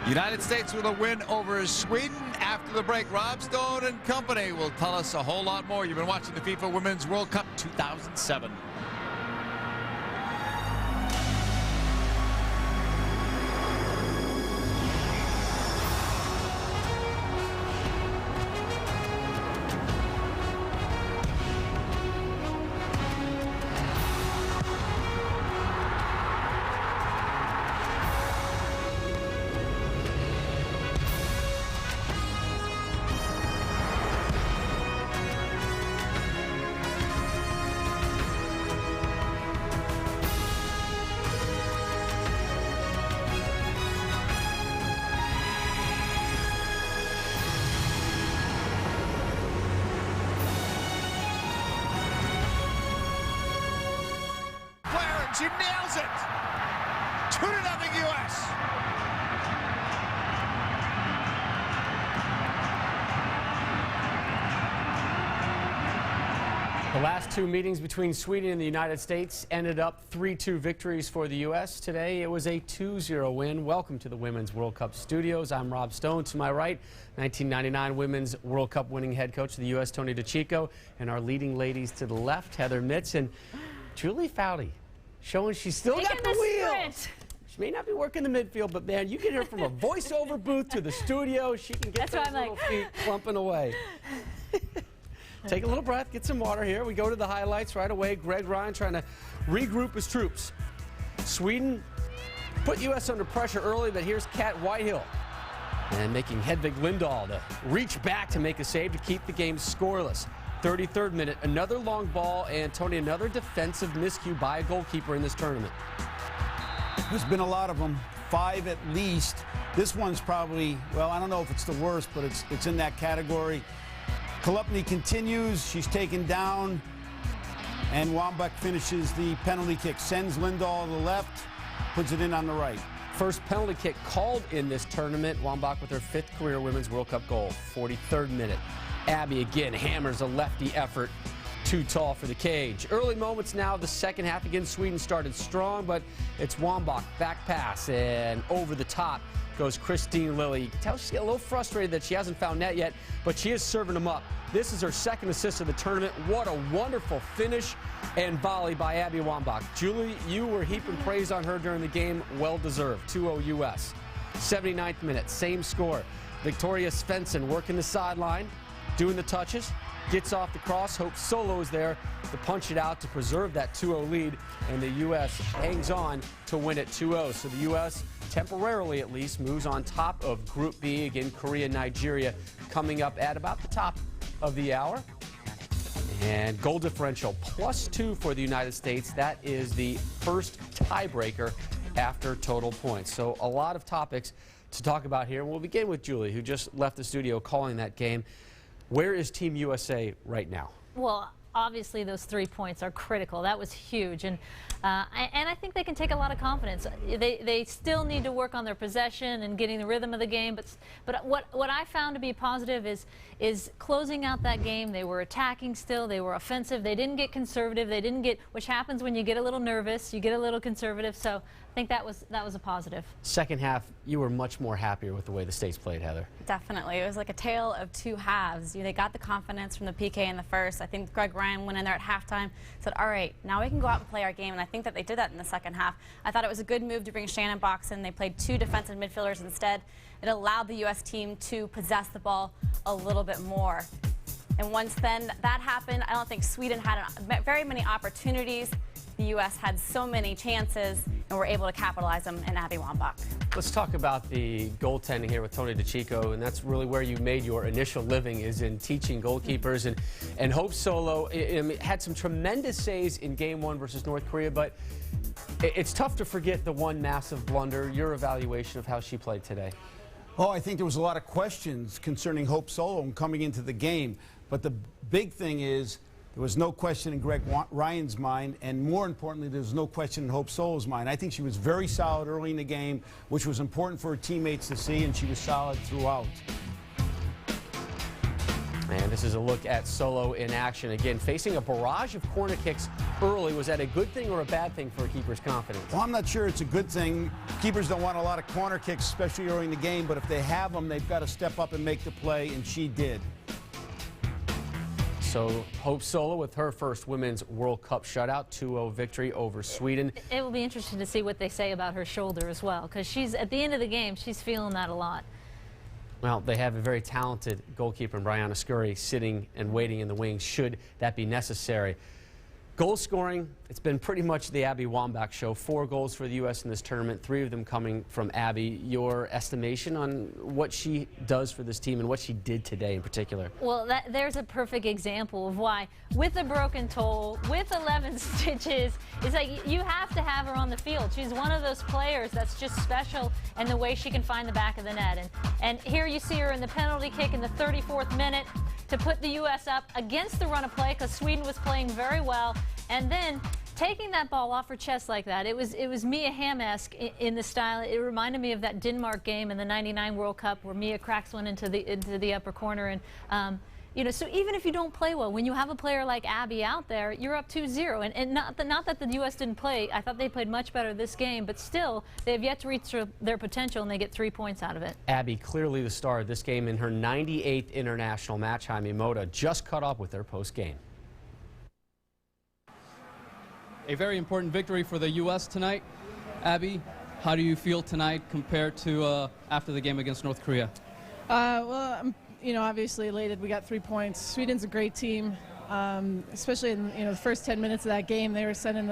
United States with a win over Sweden. After the break, Rob Stone and company will tell us a whole lot more. You've been watching the FIFA Women's World Cup 2007. She nails it. 2-0 U.S. The last two meetings between Sweden and the United States ended up 3-2 victories for the U.S. Today it was a 2-0 win. Welcome to the Women's World Cup studios. I'm Rob Stone. To my right, 1999 Women's World Cup winning head coach of the U.S., Tony DeCicco, and our leading ladies to the left, Heather Mitts and Julie Foudy, showing she's still got the wheels. She may not be working the midfield, but man, you get her from a voiceover booth to the studio. She can get those little feet plumping away. Take a little breath, get some water here. We go to the highlights right away. Greg Ryan trying to regroup his troops. Sweden put U.S. under pressure early, but here's Kat Whitehill. And making Hedvig Lindahl to reach back to make a save to keep the game scoreless. 33rd minute, another long ball, and Tony, another defensive miscue by a goalkeeper in this tournament. There's been a lot of them, 5 at least. This one's probably, well, I don't know if it's the worst, but it's in that category. Kolupny continues, she's taken down, and Wambach finishes the penalty kick, sends Lindahl to the left, puts it in on the right. First penalty kick called in this tournament. Wambach with her 5th career Women's World Cup goal, 43rd minute. Abby again hammers a lefty effort to too tall for the cage. Early moments now of the second half. Again, Sweden started strong, but it's Wambach back pass, and over the top goes Christine Lilly. You can tell she's getting a little frustrated that she hasn't found net yet, but she is serving them up. This is her second assist of the tournament. What a wonderful finish and volley by Abby Wambach. Julie, you were heaping praise on her during the game. Well deserved. 2-0 U.S. 79th minute, same score. Victoria Svensson working the sideline, doing the touches, gets off the cross. Hope Solo is there to punch it out to preserve that 2-0 lead, and the U.S. hangs on to win it 2-0. So the U.S., temporarily at least, moves on top of Group B. Again, Korea, Nigeria coming up at about the top of the hour. And goal differential +2 for the United States. That is the first tiebreaker after total points. So a lot of topics to talk about here. We'll begin with Julie, who just left the studio calling that game. Where is Team USA right now? Well, obviously those 3 points are critical. That was huge, and I think they can take a lot of confidence. They still need to work on their possession and getting the rhythm of the game, but what I found to be positive is closing out that game. They were attacking still, they were offensive, they didn't get conservative, they didn't get, which happens when you get a little nervous, you get a little conservative, so I think that was a positive. Second half, you were much more happier with the way the States played, Heather. Definitely. It was like a tale of two halves. They got the confidence from the PK in the first. I think Greg Ryan went in there at halftime, said, all right, now we can go out and play our game, and I think that they did that in the second half. I thought it was a good move to bring Shannon Box in. They played 2 defensive midfielders instead. It allowed the U.S. team to possess the ball a little bit more. And once then that happened, I don't think Sweden had very many opportunities. The U.S. had so many chances and were able to capitalize them in Abby Wambach. Let's talk about the goaltending here with Tony DeCicco, and that's really where you made your initial living, is in teaching goalkeepers. And Hope Solo had some tremendous saves in Game 1 versus North Korea, but it's tough to forget the one massive blunder. Your evaluation of how she played today? Oh, I think there was a lot of questions concerning Hope Solo coming into the game, but the big thing is, there was no question in Greg Ryan's mind, and more importantly, there was no question in Hope Solo's mind. I think she was very solid early in the game, which was important for her teammates to see, and she was solid throughout. And this is a look at Solo in action. Again, facing a barrage of corner kicks early. Was that a good thing or a bad thing for a keeper's confidence? Well, I'm not sure it's a good thing. Keepers don't want a lot of corner kicks, especially early in the game, but if they have them, they've got to step up and make the play, and she did. So Hope Solo with her first Women's World Cup shutout, 2-0 victory over Sweden. It will be interesting to see what they say about her shoulder as well, because she's, at the end of the game, she's feeling that a lot. Well, they have a very talented goalkeeper in Brianna Scurry sitting and waiting in the wings should that be necessary. Goal scoring, it's been pretty much the Abby Wambach show. 4 goals for the U.S. in this tournament, 3 of them coming from Abby. Your estimation on what she does for this team and what she did today in particular? Well, there's a perfect example of why, with a broken toe, with 11 stitches, it's like you have to have her on the field. She's one of those players that's just special in the way she can find the back of the net. And here you see her in the penalty kick in the 34th minute to put the U.S. up against the run of play, because Sweden was playing very well. And then taking that ball off her chest like that, it was Mia Hamm-esque in the style. It reminded me of that Denmark game in the '99 World Cup where Mia cracks one into the upper corner. And you know, so even if you don't play well, when you have a player like Abby out there, you're up 2-0. And not that the U.S. didn't play. I thought they played much better this game, but still, they've yet to reach their potential, and they get 3 points out of it. Abby, clearly the star of this game in her 98th international match. Jaime Mota just caught up with her post-game. A very important victory for the U.S. tonight. Abby, how do you feel tonight compared to after the game against North Korea? Well, I'm obviously elated. We got 3 points. Sweden's a great team, especially in the first 10 minutes of that game. They were sending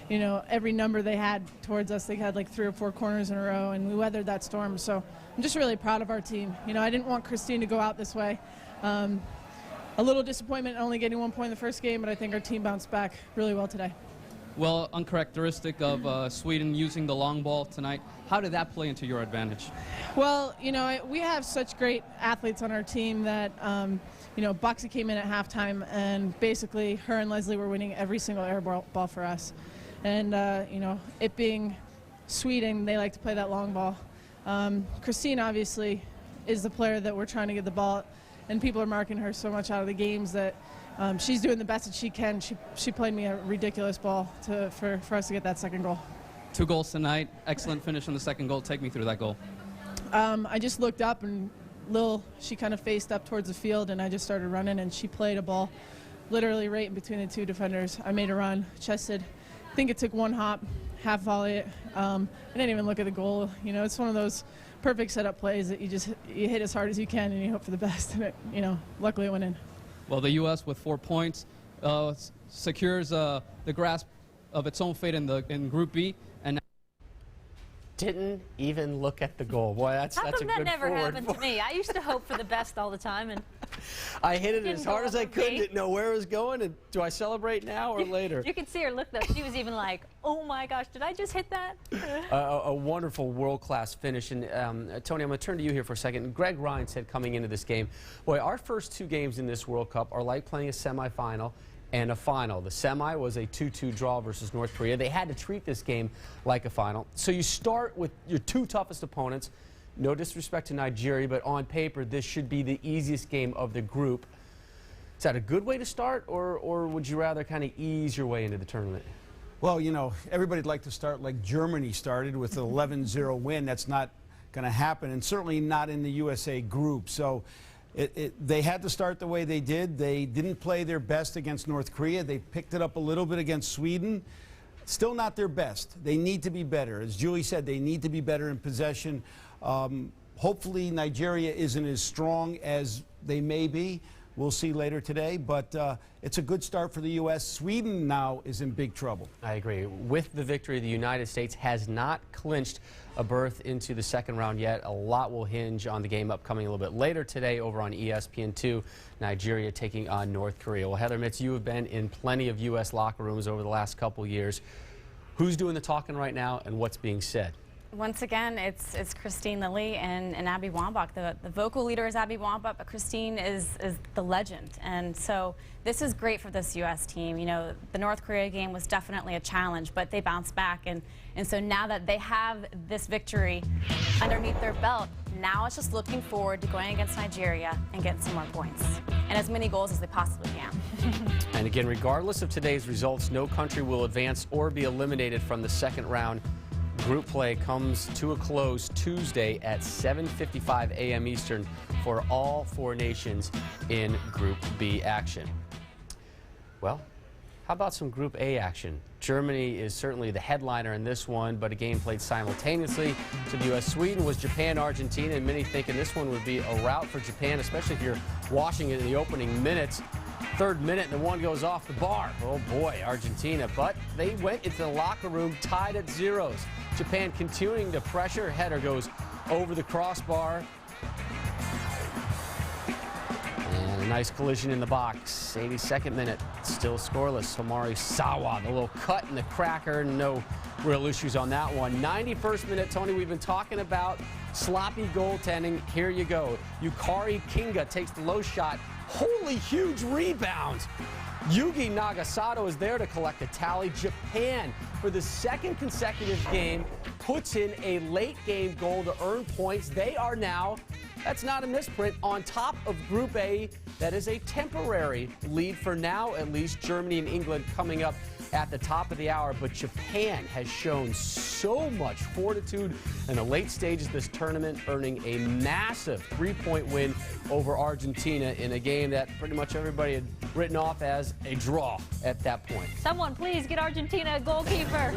every number they had towards us. They had like 3 or 4 corners in a row, and we weathered that storm. So I'm just really proud of our team. I didn't want Christine to go out this way. A little disappointment only getting 1 point in the first game, but I think our team bounced back really well today. Well, uncharacteristic of Sweden using the long ball tonight. How did that play into your advantage? Well, we have such great athletes on our team that, Boxy came in at halftime, and basically her and Leslie were winning every single air ball for us. And, it being Sweden, they like to play that long ball. Christine, obviously, is the player that we're trying to get the ball, and people are marking her so much out of the games that she's doing the best that she can. She played me a ridiculous ball for us to get that second goal. 2 goals tonight. Excellent finish on the second goal. Take me through that goal. I just looked up and she kind of faced up towards the field, and I just started running, and she played a ball literally right in between the 2 defenders. I made a run, chested. I think it took 1 hop, half volley it. I didn't even look at the goal. You know, it's one of those perfect setup plays that you hit as hard as you can and you hope for the best, and luckily it went in. Well, the U.S. with 4 points secures the grasp of its own fate in Group B. And Didn't even look at the goal. Boy, that's a good that never forward. happened to me? I used to hope for the best all the time, and I hit it as hard as I could. me. Didn't know where it was going. And do I celebrate now or later? you could see her look, though. She was even like, oh, my gosh, did I just hit that? A wonderful world-class finish. And Tony, I'm going to turn to you here for a second. Greg Ryan said coming into this game, boy, our first 2 games in this World Cup are like playing a semifinal and a final. The semi was a 2-2 draw versus North Korea. They had to treat this game like a final. So you start with your 2 toughest opponents. No disrespect to Nigeria, but on paper, this should be the easiest game of the group. Is that a good way to start, or would you rather kind of ease your way into the tournament? Well, everybody'd like to start like Germany started with an 11-0 win. That's not going to happen, and certainly not in the USA group. So they had to start the way they did. They didn't play their best against North Korea. They picked it up a little bit against Sweden. Still not their best. They need to be better. As Julie said, they need to be better in possession. Hopefully Nigeria isn't as strong as they may be. We'll see later today, but it's a good start for the U.S. Sweden now is in big trouble. I agree. With the victory, the United States has not clinched a berth into the second round yet. A lot will hinge on the game upcoming a little bit later today over on ESPN2. Nigeria taking on North Korea. Well, Heather Mitts, you have been in plenty of U.S. locker rooms over the last couple years. Who's doing the talking right now, and what's being said? Once again, it's Christine Lilly and Abby Wambach. The vocal leader is Abby Wambach, but Christine is the legend. And so this is great for this U.S. team. The North Korea game was definitely a challenge, but they bounced back. And so now that they have this victory underneath their belt, now it's just looking forward to going against Nigeria and getting some more points and as many goals as they possibly can. And again, regardless of today's results, no country will advance or be eliminated from the second round. Group play comes to a close Tuesday at 7:55 a.m. Eastern for all 4 nations in Group B action. Well, how about some Group A action? Germany is certainly the headliner in this one, but a game played simultaneously to the U.S. Sweden was Japan-Argentina, and many thinking this one would be a rout for Japan, especially if you're watching it in the opening minutes. 3rd minute and the one goes off the bar. Oh boy, Argentina. But they went into the locker room tied at 0s. Japan continuing to pressure. Header goes over the crossbar. And a nice collision in the box. 82nd minute, still scoreless. Homari Sawa, the little cut in the cracker. No real issues on that one. 91st minute, Tony, we've been talking about sloppy goaltending. Here you go. Yukari Kinga takes the low shot. Holy huge rebound. Yugi Nagasato is there to collect a tally. Japan, for the 2nd consecutive game, puts in a late game goal to earn points. They are now, that's not a misprint, on top of Group A. That is a temporary lead for now, at least. Germany and England coming up at the top of the hour, but Japan has shown so much fortitude in the late stages of this tournament, earning a massive 3-point win over Argentina in a game that pretty much everybody had written off as a draw at that point. Someone please get Argentina a goalkeeper.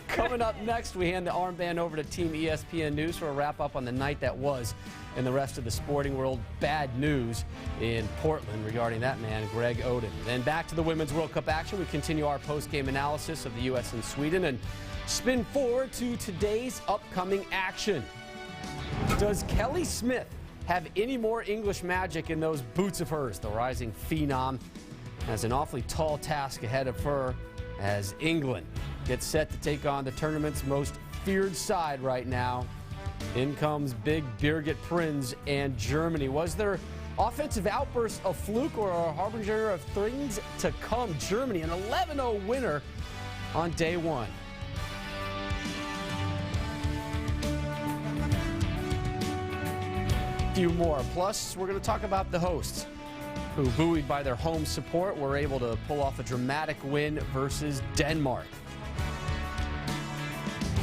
Coming up next, we hand the armband over to Team ESPN News for a wrap-up on the night that was in the rest of the sporting world. Bad news in Portland regarding that man, Greg Oden. Then back to the Women's World Cup action. We continue our post-game analysis of the U.S. and Sweden and spin forward to today's upcoming action. Does Kelly Smith have any more English magic in those boots of hers? The rising phenom has an awfully tall task ahead of her as England gets set to take on the tournament's most feared side right now. In comes big Birgit Prinz and Germany. Was their offensive outburst a fluke or a harbinger of things to come? Germany, an 11-0 winner on day 1. Few more. Plus, we're going to talk about the hosts. who, buoyed by their home support, were able to pull off a dramatic win versus Denmark.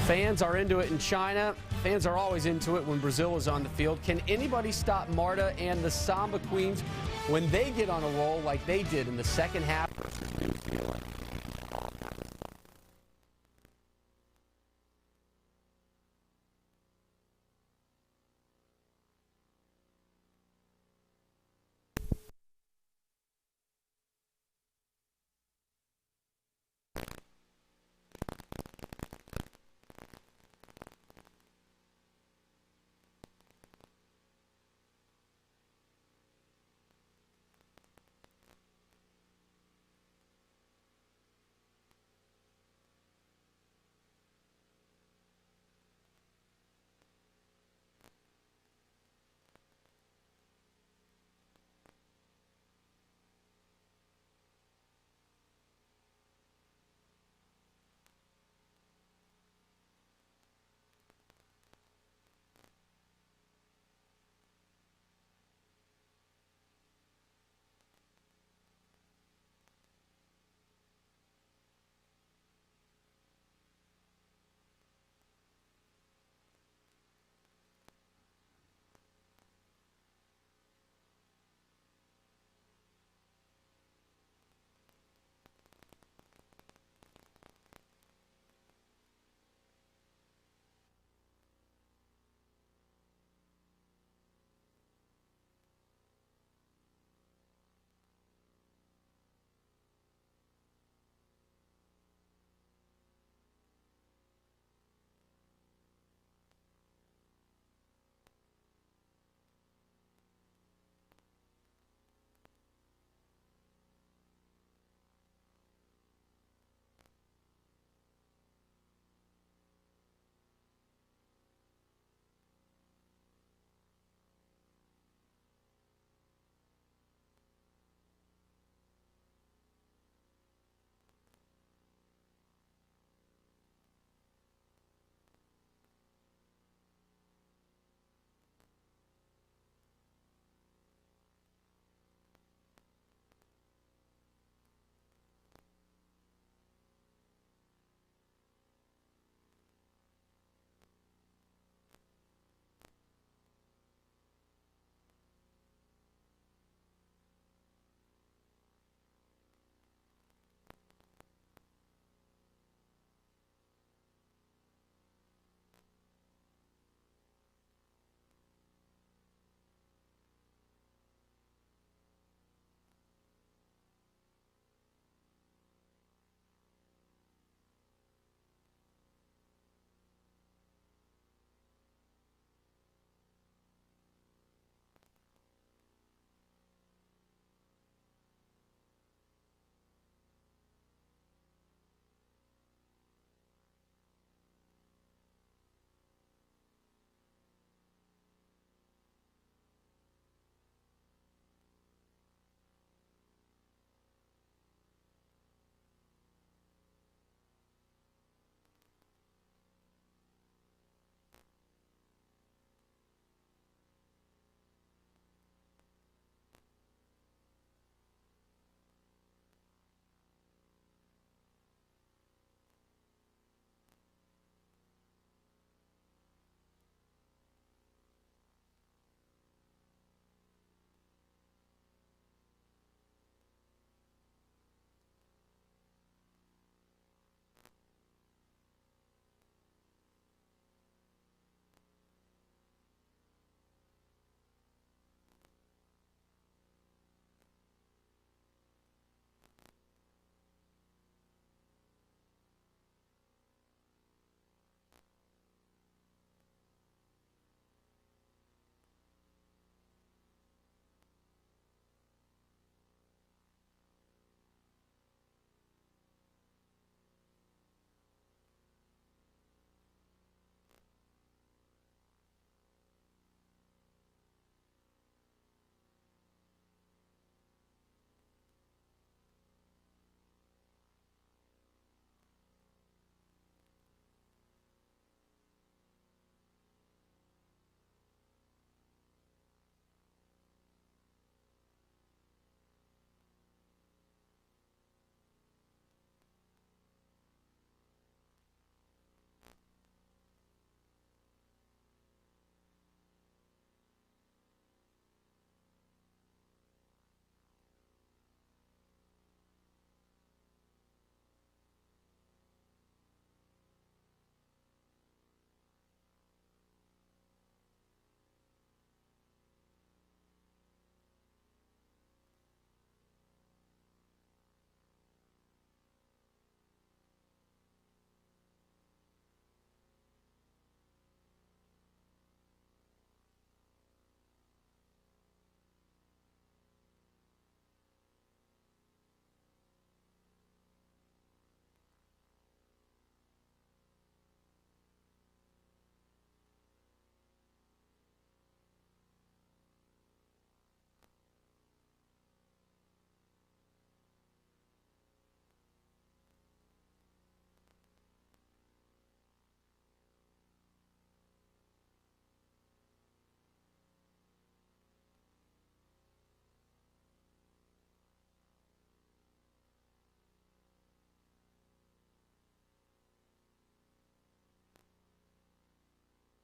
Fans are into it in China. Fans are always into it when Brazil is on the field. Can anybody stop Marta and the Samba Queens when they get on a roll like they did in the second half versus New Zealand?